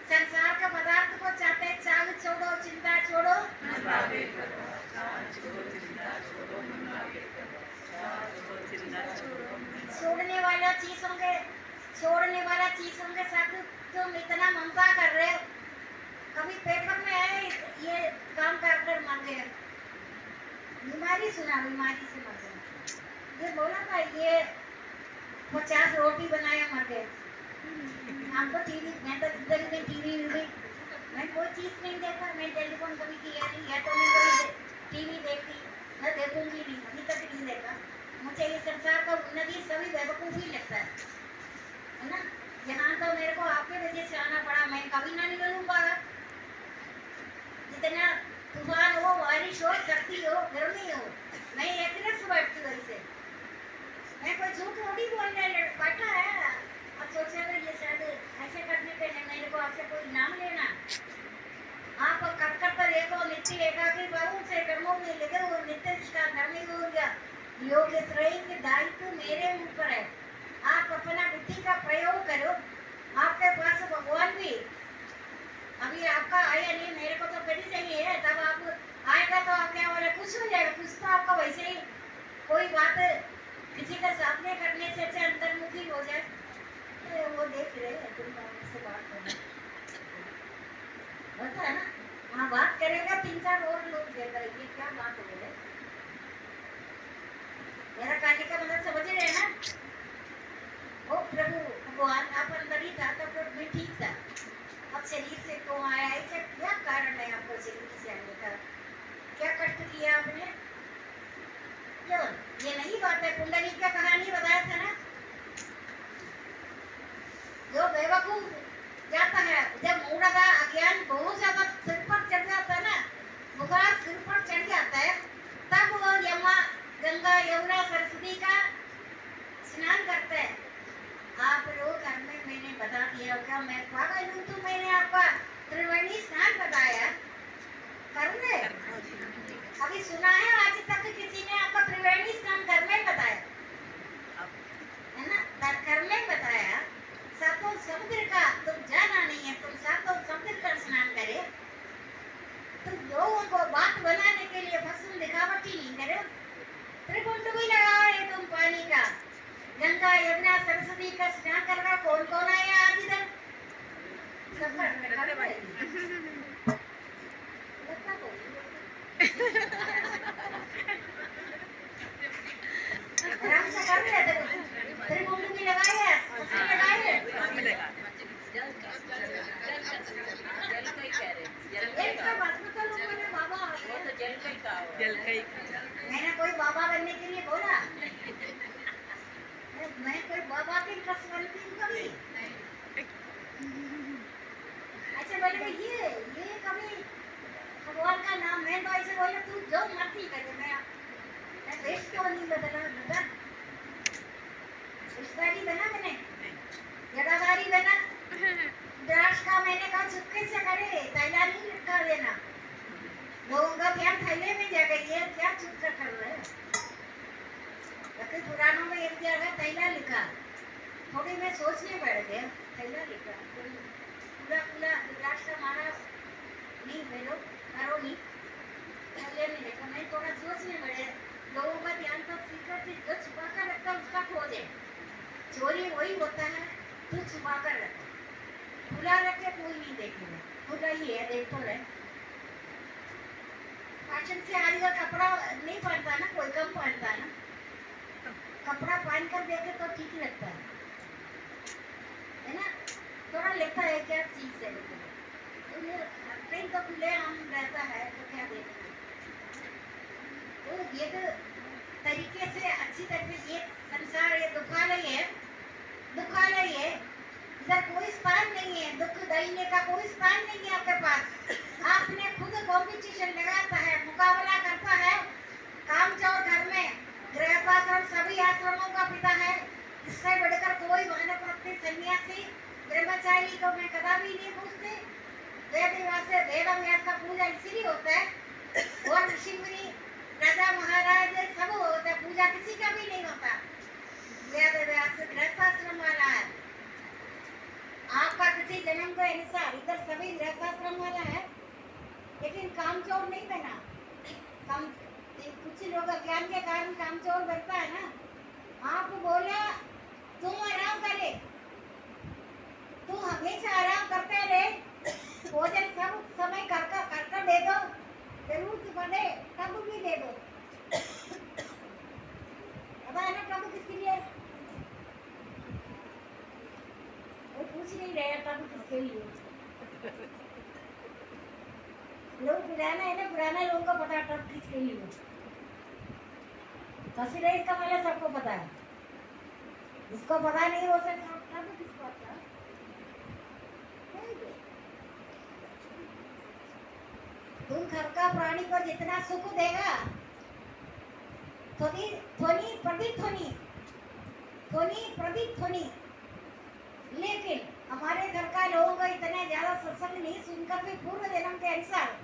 संसार के पदार्थ को चाहते, चाह छोड़ो चिंता छोड़ो मन भावे करवा, चाह छोड़ो चिंता छोड़ो मन भावे करवा, चाह छोड़ो चिंता छोड़ो मन भावे। छोड़ने वाला चीजों के साथ तुम इतना ममता कर रहे हो। कभी पेपर में आए ये काम कर कर मर गए, बीमारी सुना, बीमारी से मर गए। ये बोला था ये 50 रोटी बनाया मर गए। आपको टीवी, मैं तो जिंदगी में टीवी मैं कोई चीज नहीं देखा, मैं टेलीफोन कभी किया नहीं, या तो मैं कभी टीवी देखती, मैं देखूंगी नहीं, अभी तक नहीं देखा। मुझे ये संसार का उन्नति सभी बेवकूफी लगता है ना। यहाँ तो मेरे को आपके वजह से आना पड़ा, मैं कभी ना निकलूंगा। जितना तूफान हो, बारिश हो, सर्दी हो, गर्मी हो, मैं एक रस बैठती हूँ। ऐसे मैं कोई झूठ थोड़ी बोलने बैठा है। अब सोचा ये शायद ऐसे करने के लिए मेरे को आपसे कोई नाम लेना। आप कर देखो, नित्य एकाग्र भाव से कर्मों में लगे हो, नित्य निष्ठा धर्मी हो गया। योग त्रयी के दायित्व मेरे ऊपर है, आप अपना बुद्धि का प्रयोग करो। आपके पास भगवान भी अभी आपका आया नहीं, मेरे को तो कभी चाहिए है, तब आप आएगा तो आप क्या बोले, कुछ हो जाएगा, कुछ तो आपका वैसे ही कोई बात किसी का सामने करने से अच्छा अंतर्मुखी हो जाए। वो देख रहे हैं तुम से बात करना होता है ना, हाँ बात करेगा 3-4 और लोग देगा, ये क्या बात हो रही है। मेरा कहने का मतलब समझ रहे हैं ना। ओ प्रभु भगवान आप अंदर ही था तो फिर मैं ठीक था, अब शरीर से क्यों आया, ऐसा क्या कारण है आपको शरीर से आने का, क्या कष्ट किया आपने, क्यों? ये नहीं बात है, कुंडली का कहानी बताया था ना। जो बेवकूफ जाता है, जब मूढ़ता अज्ञान बहुत ज्यादा सिर पर चढ़ जाता है ना, बुखार सिर पर चढ़ जाता है, तब वो यमुना गंगा यमुना सरस्वती का स्नान करते हैं। आप लोग घर में मैंने बता दिया क्या, मैं पागल हूँ तो मैंने आपका त्रिवेणी स्नान बताया कर ले। अभी सुना है आज तक किसी ने आपका त्रिवेणी स्नान घर में बताया है ना, घर में बताया। सातों समुद्र का तुम जाना नहीं है, तुम सातों समुद्र का स्नान करे, तुम लोगों को बात बनाने के लिए फसूल दिखावटी नहीं करे, त्रिकुंड भी लगाए तुम पानी का, गंगा यमुना सरस्वती का स्नान करना। कौन कौन आया आज इधर, सब आराम से कर रहे थे, त्रिकुंड भी लगाए, लगाए मैंने कोई बाबा बनने के लिए बोला, मैं कोई बाबा के ट्रस्ट बनती हूँ कभी ऐसे बोले ये कभी भगवान का नाम, मैं तो ऐसे बोले तू जो मर्जी करे, मैं देश को नहीं बदला बेटा, रिश्तेदारी बना, मैंने जगादारी बना, द्राक्ष का मैंने कहा चुपके से करे, तैला नहीं लिखा देना, लोगों का ध्यान थैले में जा गई है, क्या चुप कर रहे हैं। पुराणों में एक जगह तैला लिखा, थोड़ी मैं सोचने बैठ गया, तैला लिखा खुला खुला रास्ता हमारा नहीं भेजो करो नहीं पहले नहीं देखो मैं थोड़ा सोचने बड़े लोगों का ध्यान तो सीकर से जो छुपा कर रखता उसका खोजे चोरी वही होता है जो छुपा कर रखता खुला रख के कोई नहीं देखेगा खुला ही है देख तो रहे फैशन से आजकल कपड़ा नहीं पहनता ना कोई कम पहनता है ना कपड़ा पहन कर देखे तो ठीक लगता है ना थोड़ा लगता है क्या चीज से तो ये ट्रेन तो खुले हम रहता है तो क्या देखेंगे तो ये तो तरीके से अच्छी तरह से ये संसार ये दुखालय है इधर कोई स्थान नहीं है दुख दैन्य का कोई स्थान नहीं है आपके पास आपने खुद कॉम्पिटिशन लगाता है मुकाबला करता है काम चोर घर में गृहस्थाश्रम सभी आश्रमों का पिता है इससे बढ़कर कोई वानप्रस्थी सन्यासी ब्रह्मचारी को मैं कदापि नहीं पूछती वेद व्यास का पूजा इसीलिए होता है और ऋषि मुनि राजा महाराज सब होता है पूजा किसी का भी नहीं होता वेद व्यास गृहस्थाश्रम वाला है आपका किसी जन्म के अनुसार इधर सभी गृहस्थाश्रम वाला है लेकिन कामचोर नहीं बना काम कुछ लोग अज्ञान के कारण कामचोर बनता है ना आप बोला तुम आराम करे तू हमेशा आराम करते रहे भोजन सब समय कर दे दो जरूरत पड़े तब भी दे दो पता है ना तब किसके लिए वो पूछ नहीं रहे तब किसके लिए लोग पुराना है ना पुराना लोगों को पता तब किसके लिए फंसी रही इसका मतलब सबको पता है जिसको पता नहीं हो सकता तब किसको पता तुम घर का प्राणी को जितना सुख देगा ध्वनि ध्वनि प्रतिध्वनि ध्वनि प्रतिध्वनि लेकिन हमारे घर का लोगों को इतना ज्यादा सत्संग नहीं सुनकर भी पूर्व जन्म के अनुसार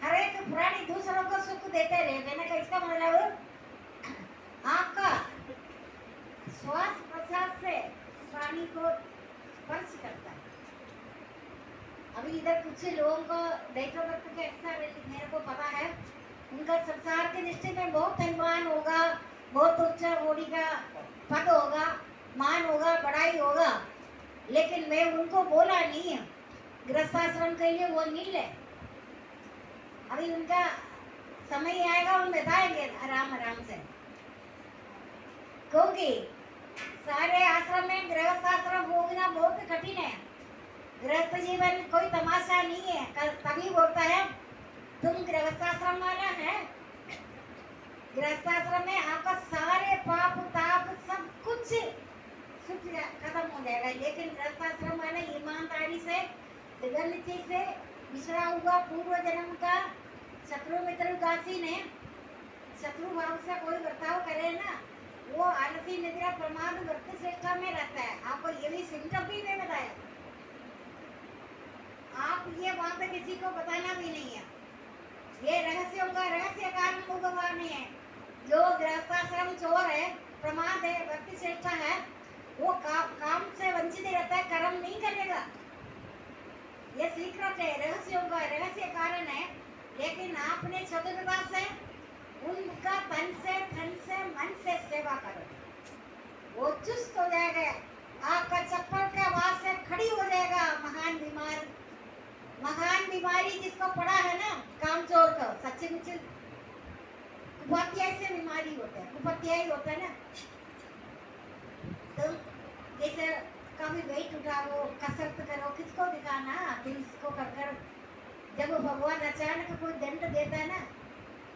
हर एक प्राणी दूसरों को सुख देते रहे देने का इसका मतलब आपका श्वास प्रश्वास से प्राणी को स्पर्श करता है अभी इधर कुछ लोगों को दैत्य वक्त के अक्सर मेरे को पता है उनका संसार की दृष्टि में बहुत सम्मान होगा बहुत उच्च कोटि का पद होगा मान होगा बड़ाई होगा लेकिन मैं उनको बोला नहीं है गृहस्थाश्रम के लिए वो नील है अभी उनका समय आएगा उन बताएंगे आराम आराम से क्योंकि सारे आश्रम में गृहस्थाश्रम होना बहुत कठिन है गृहस्थ जीवन कोई तमाशा नहीं है कल तभी बोलता है तुम गृहस्थाश्रम वाला है गृहस्थाश्रम में आपका सारे पाप ताप सब कुछ खत्म हो जाएगा लेकिन गृहस्थाश्रम वाला ईमानदारी से दृढ़निश्चय से बिछड़ा हुआ पूर्व जन्म का शत्रु मित्र उदासी ने शत्रु भाव से कोई बर्ताव करे ना वो आलसी निद्रा प्रमाद वृत्ति श्रेष्ठा में रहता है आपको ये भी सिम्टम भी मैं बताया आप ये वहां पे किसी को बताना भी नहीं है ये रहस्यों का रहस्य कारण भगवान है जो गृहस्थाश्रम चोर है प्रमाद है भक्ति श्रेष्ठा है वो काम से वंचित रहता है कर्म नहीं करेगा ये सीक्रेट है रहस्यों का रहस्य कारण है लेकिन आपने चतुरता से उनका तन से धन से मन से सेवा करो वो चुस्त हो जाएगा आपका चप्पल का आवाज से खड़ी हो जाएगा महान बीमारी जिसको पड़ा है ना कामचोर का सच्चे मुच्चे कुपाध्याय से बीमारी होता है कुपाध्याय होता है ना तो जैसे कभी वेट उठाओ कसरत करो किसको दिखाना तो इसको कर जब भगवान अचानक कोई दंड देता है ना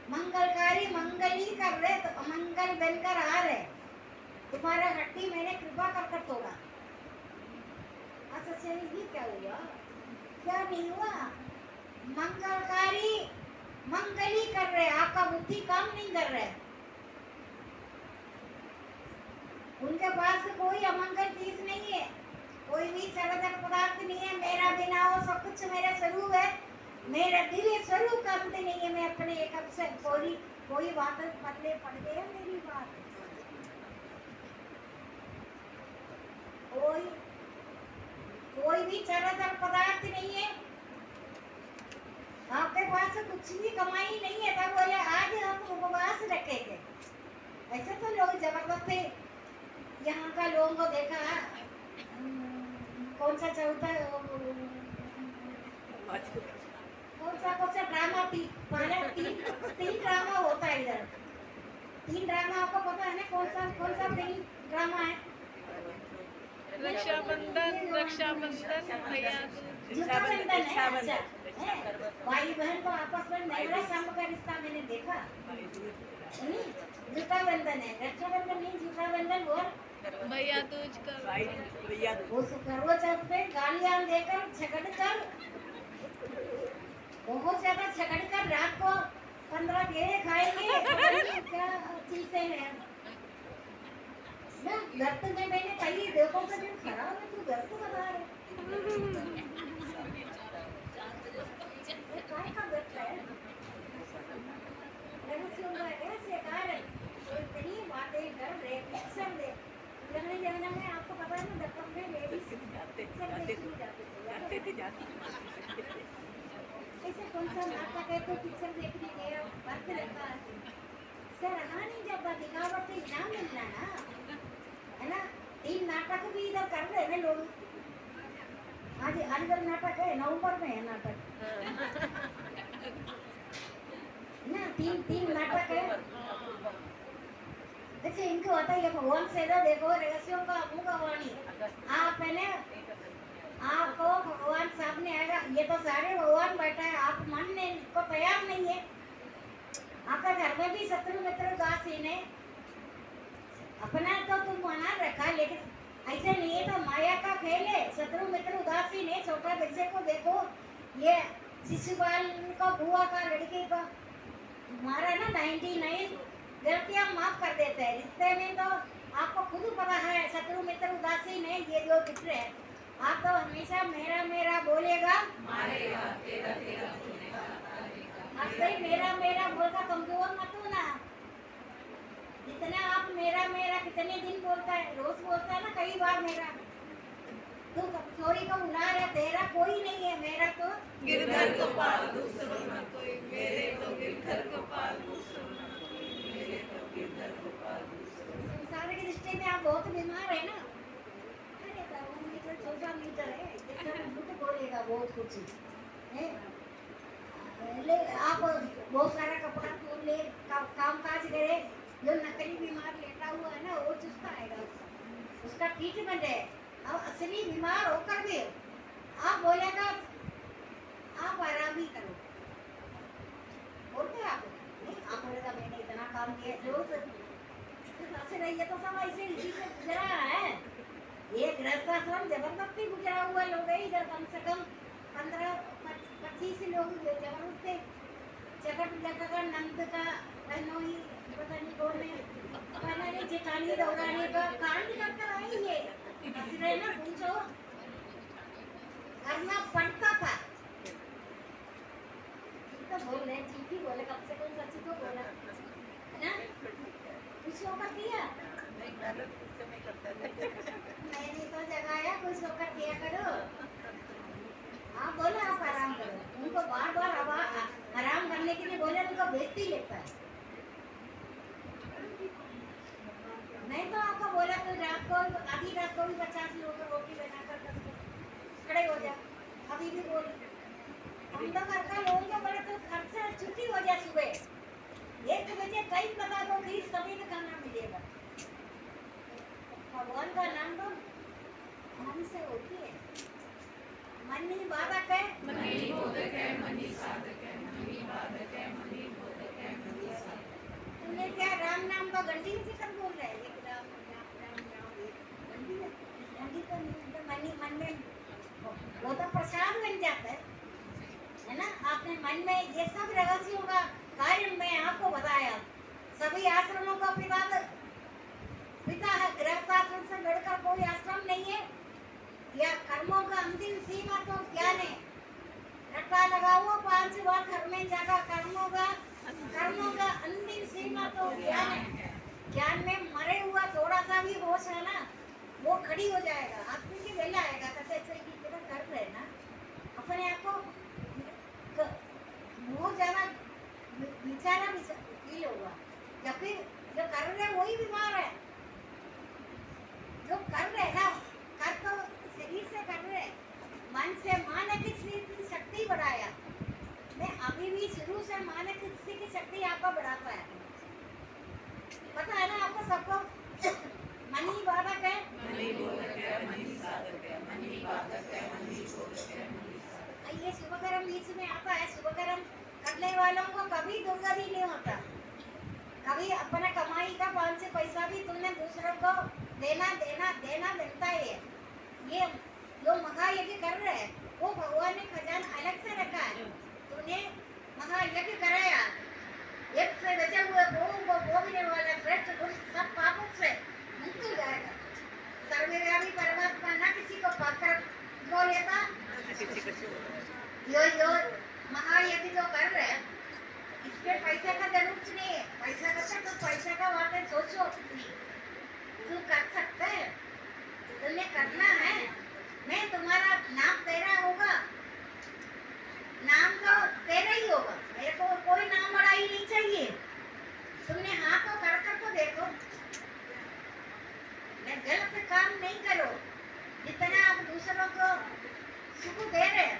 मंगलकारी मंगल ही कर रहे तो अमंगल बनकर आ रहे तुम्हारा हड्डी मैंने कृपा कर तोड़ा अच्छा ये क्या हुआ क्या नहीं हुआ मंगलकारी मंगल ही कर रहे आपका बुद्धि काम नहीं कर रहे उनके पास कोई अमंगल चीज नहीं है कोई भी चलचल पदार्थ नहीं है मेरा बिना वो सब कुछ मेरा स्वरूप है मेरा दिव्य स्वरूप का अंत नहीं है मैं अपने एक से कोई बात पतले पड़ गए मेरी बात कोई भी चराचर पदार्थ नहीं है, आपके पास कुछ भी कमाई नहीं है, तब बोले आज हम उपवास रखेंगे। ऐसे तो लोग जबरदस्ती, यहाँ का लोगों को देखा कौन सा चलता है कौन सा ड्रामा, पहले तीन ड्रामा होता है इधर। 3 ड्रामा आपको पता है ना, कौन सा 3 ड्रामा है? रक्षाबंधन, भैया जूता बंधन है। अच्छा, भाई बहन को आपस में नया संबंध का रिश्ता मैंने देखा नहीं, जूता बंधन है। रक्षाबंधन नहीं, जूता बंधन और भैया दूज का वो करवा चौथ पे गालियां देकर झगड़ कर, बहुत ज्यादा झगड़ कर रात को 15 घेरे खाएंगे। पता नहीं क्या चीजें हैं ना। घर तो मैं मैंने कही देखो तो दिन खराब है, तू घर को बता रहे काय का घर है रहस्यों ऐसे कारण तो इतनी बातें कर रहे पिक्चर दे पुराने जमाने में। आपको पता है ना, दफ्तर में लेडीज जाते थे ऐसे कौन सा नाटक है तो पिक्चर देखने गए, वक्त लगता है सर, रहा नहीं जाता, दिखावट से इनाम मिलना ना, है ना। 3 नाटक भी इधर कर रहे हैं लोग। आज अनगर नाटक है, नवंबर में है नाटक ना, 3 नाटक है। देखिए इनको होता है भगवान से तो देखो रहस्यों का मुंह का वाणी, आप है ना, आपको भगवान सामने आएगा। ये तो सारे भगवान बैठा है, आप मानने को तैयार नहीं है। आपका घर में भी शत्रु मित्र उदासीन है, अपना तो तुम मना रखा, लेकिन ऐसे नहीं है तो माया का खेल है। शत्रु मित्र उदासीन है। छोटा बच्चे को देखो, ये शिशुपाल को बुआ का लड़की को मारा ना, 99 गलतियां माफ कर देते हैं। रिश्ते में तो आपको खुद पता है शत्रु मित्र उदासीन है, ये जो मित्र है। आप तो हमेशा मेरा मेरा बोलेगा, मारेगा, तेरा तेरा बोलेगा, अब सही मेरा मेरा बोलता कमजोर मत हो ना। जितना आप मेरा मेरा कितने दिन बोलता है, रोज बोलता है ना कई बार मेरा, तुम कमजोरी को भुला रहे, तेरा कोई नहीं है, मेरा तो गिरधर को पाल दूसरों न कोई, मेरे तो गिरधर को पाल दूसरों न कोई, मेरे तो गिरधर को पाल दूसरों न कोई। संसार के रिश्ते में आप बहुत बीमार है ना। अरे बाबू मीटर 14 मीटर है, जैसा झूठ बोलेगा बहुत कुछ है। ले आप बहुत सारा कपड़ा खोल ले, काम काज करे, जो नकली बीमार लेटा हुआ है ना, वो चुस्ता आएगा, उसका ट्रीटमेंट है। अब असली बीमार होकर भी आप बोलेगा आप आराम ही करो, बोलते आप नहीं, आप बोलेगा मैंने इतना काम किया जो ऐसे रहिए तो सब ऐसे इसी से गुजरा है। ये गृहस्थाश्रम जबरदस्ती गुजरा हुआ लोग है इधर, कम से कम 15-25 लोग जबरदस्ती जगत जगह का नंद का बहनोई पता नहीं कौन है, पता नहीं जेठानी दौरानी का कांड करकर आई है। इसलिए ना पूछो करना पड़ता था। तो बोल रहे ठीक ही बोले, कम से कम सच तो बोला है ना। कुछ होकर किया मैंने तो जगाया, कुछ होकर किया करो। आप बोले आप आराम करो, उनको बार बार आराम करने के लिए बोले, उनको बेइज्जती लगता है। नहीं तो आपको बोला तो रात को आधी रात को भी 50 लोगों को रोटी बनाकर खड़े हो जा, अभी भी बोल हम तो घर का लोग जो बड़े तो घर से छुट्टी हो जाए सुबह 1 बजे कहीं बता दो कि सभी को खाना मिलेगा। भगवान का नाम तो मन से होती है, मन ही बाधक है, मन ही बोधक है, मन ही साधक है, मन ही बाधक है, मन ही बोधक है, मन ही साधक है। तुमने क्या राम नाम का घंटी से कर बोल रहे हैं, एक राम राम राम राम घंटी है, घंटी तो नहीं, तो मन में वो तो प्रसाद बन जाता है ना। आपने मन में ये सब रहस्यों का कार्य मैं आपको बताया। सभी आश्रमों का पिता है, गृहस्थाश्रम से बढ़कर कोई आश्रम नहीं है। या कर्मों का अंतिम सीमा तो ज्ञान है, रट्टा लगाओ 5 बार घर में जाकर कर्मों का अंतिम सीमा तो ज्ञान है। ज्ञान में मरे हुआ थोड़ा सा भी होश है ना, वो खड़ी हो जाएगा, आदमी की वेला आएगा। कैसे घर अपने आप को बहुत ज्यादा बेचारा फील होगा, जबकि जो कर रहे हैं वही बीमार है। जो कर रहे हैं ना, कर तो शरीर से कर रहे हैं, मन से माँ ने किसी की शक्ति बढ़ाया। मैं अभी भी शुरू से माँ ने किसी की शक्ति आपका बढ़ाता है, पता है ना आपको सबको। मन ही बाधक है, मन ही बोधक है, मन ही साधक है, मन ही बाधक है, मन ही चोदक है, मन ही साधक है। ये शुभ कर्म बीच में आता है। शुभ कर्म करने वालों को कभी दुर्गति नहीं होता। कभी अपना कमाई का 5 से पैसा भी तुमने दूसरों को देना देना देना मिलता है। ये जो महायज्ञ कर रहे हैं वो भगवान ने खजाना अलग से रखा है। तुमने महायज्ञ कराया, एक से बचे हुए भोगों को भोगने वाला श्रेष्ठ पुरुष सब पापों से मुक्त हो जाएगा। सर्वव्यापी परमात्मा ना किसी को पाकर खो लेता, यो महायज्ञ जो कर रहे हैं इसके पैसे का जरूरत नहीं है। पैसा का तो पैसा का बातें सोचो, तू कर सकते है, तुम्हें करना है। मैं तुम्हारा नाम तेरा होगा, नाम तो तेरा ही होगा, मेरे को कोई नाम बड़ा ही नहीं चाहिए। तुमने हाँ तो कर तो देखो, गलत काम नहीं करो। जितना आप दूसरों को सुख दे रहे हैं,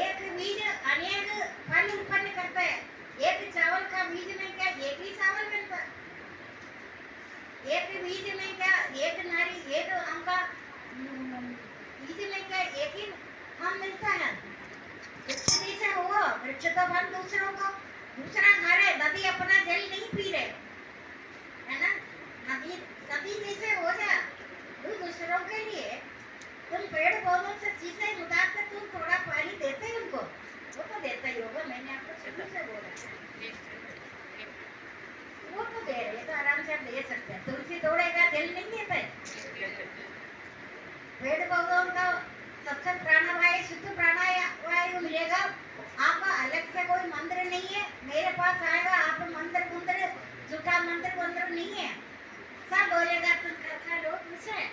एक बीज अनेक फल उत्पन्न करता है। एक चावल का बीज में क्या एक ही चावल मिलता है? एक बीज में क्या एक नारी, एक आम का बीज में क्या एक ही फल मिलता है? वृक्ष जैसे हो, वृक्ष का फल दूसरों को दूसरा खा रहे, नदी अपना जल नहीं पी रहे, है ना? नदी जैसे हो जा, तू दूसरों के लिए तुम पेड़ पौधों से चीजें उतार कर तुम थोड़ा पानी देते हैं उनको, वो तो देता ही होगा। मैंने आपको शुरू से बोला, वो तो दे रहे, तो आराम से आप दे सकते हैं। तुलसी तोड़ेगा जल नहीं देता है। पेड़ पौधों का सबसे प्राणवायु शुद्ध प्राणवायु मिलेगा। आपका अलग से कोई मंत्र नहीं है, मेरे पास आएगा आप मंत्र झूठा मंत्र नहीं है। सब बोलेगा तुम खरखा लोग खुश है,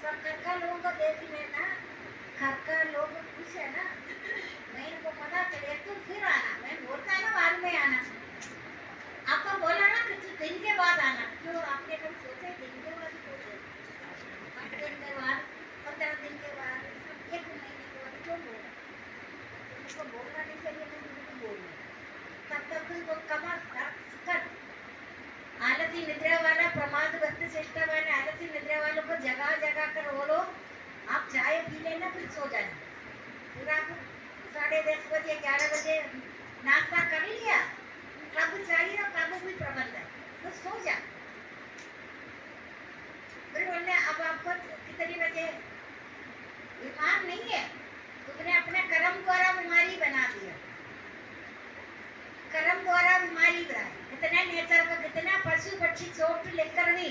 सब खरखा लोगों को देख लेना, खरखा लोग खुश है ना, मेरे को पता चले तुम फिर आना। मैं बोलता है ना बाद में आना, आपको बोला ना कुछ दिन के बाद आना, क्यों आपने कभी सोचे दिन के बाद सोचे? 8 दिन के बाद, 15 दिन के बाद, 1 महीने के बाद क्यों बोला? तुमको बोलना नहीं चाहिए, मैं तुमको बोलूँ तब तक तुमको कमा कर। आलसी निद्रा वाला प्रमाद वक्त चेष्टा वाले आलसी निद्रा वालों को जगा जगा कर बोलो आप चाय पी लेना फिर सो जाना। फिर आप 10:30 बजे 11 बजे नाश्ता कर लिया, कब चाहिए कब भी प्रबंध है तो सो जा। फिर बोलने अब आपको कितनी बजे? बीमार नहीं है, तुमने अपने कर्म द्वारा बीमारी बना दिया, कर्म द्वारा बीमारी बनाई। कितना नेचर का कितना पशु पक्षी चोट लेकर भी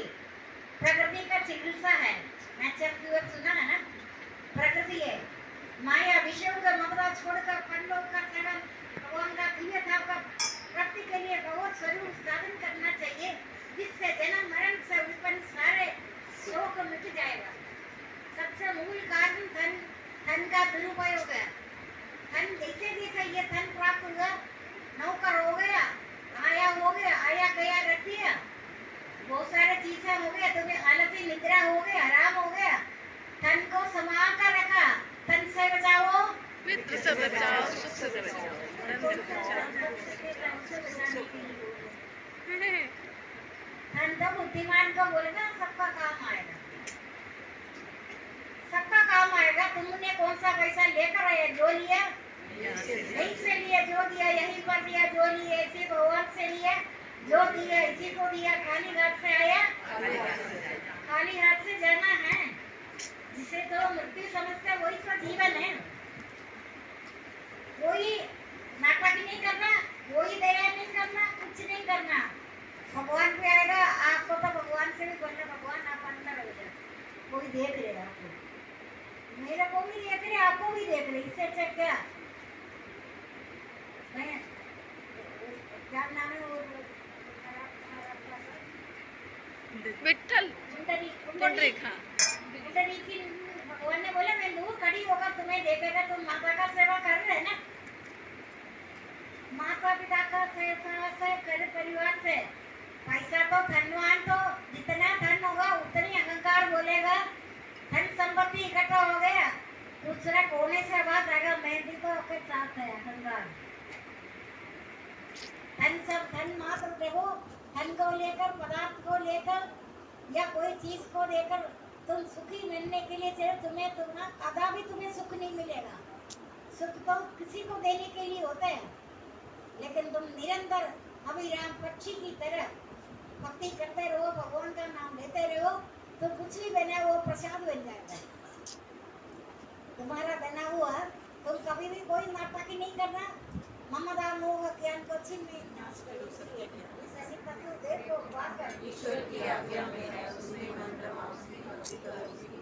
प्रकृति का चिकित्सा है। नेचर की ओर सुना है ना, प्रकृति है माया विषयों का ममता छोड़कर पंडों का सेवन भगवान का दिव्य धाम का प्राप्ति के लिए भगवत स्वरूप साधन करना चाहिए, जिससे जन्म मरण से उत्पन्न सारे शोक मिट जाएगा। सबसे मूल कारण धन का दुरुपयोग है। धन जैसे जैसे ये धन प्राप्त हुआ, नौकर हो गया, आया गया रख दिया, बहुत सारे चीजें हो गया, तुम्हें आलसी निद्रा हो गया, आराम हो गया, धन को संभाल कर रखा। धन से बचाओ, वित्त से बचाओ, सुख से बचाओ, धन से बचाओ। धन तो बुद्धिमान को बोलेगा सबका काम आएगा, सबका काम आएगा। तुमने कौन सा पैसा लेकर आया? जो लिया यहीं से लिया, जो दिया यहीं पर दिया, जो लिए इसी भगवान से लिया, जो दिया इसी को दिया। खाली हाथ से आया, खाली हाथ से जाना है। जिसे तो मृत्यु समझते वही तो जीवन है। कोई नाटक नहीं करना, कोई दया नहीं करना, कुछ नहीं करना। भगवान पे आएगा आपको तो भगवान से भी बोलना, भगवान आप अंदर हो जाए, कोई देख रहे आपको, मेरे को भी देख रहे, आपको भी देख रहे, इससे अच्छा क्या? मैं क्या नाम है वो विठल कुंडली पुंडरीक, हाँ कुंडली की भगवान ने बोला मैं दूर खड़ी होकर तुम्हें देखेगा, तुम माता का सेवा कर रहे हैं ना, माता पिता का सेवा से घर परिवार से पैसा तो धनवान तो जितना धन होगा उतनी अहंकार बोलेगा, धन संपत्ति इकट्ठा हो गया, दूसरा कोने से आवाज आएगा मैं भी तो आपके साथ है, अहंकार। धन सब धन मात्र देखो, धन को लेकर पदार्थ को लेकर या कोई चीज को लेकर तुम सुखी मिलने के लिए चले, तुम्हें तुम्हारा कदापि तुम्हें सुख नहीं मिलेगा। सुख तो किसी को देने के लिए होता है, लेकिन तुम निरंतर अभिराम पक्षी की तरह भक्ति करते रहो, भगवान का नाम लेते रहो, तो कुछ भी बना वो प्रसाद बन जाता है तुम्हारा बना हुआ। तुम कभी भी कोई नाटक नहीं करना, ममता मोह ज्ञान को छिन्न ईश्वर की आज्ञा में है, उसमें मंत्र मांस की भक्ति करो।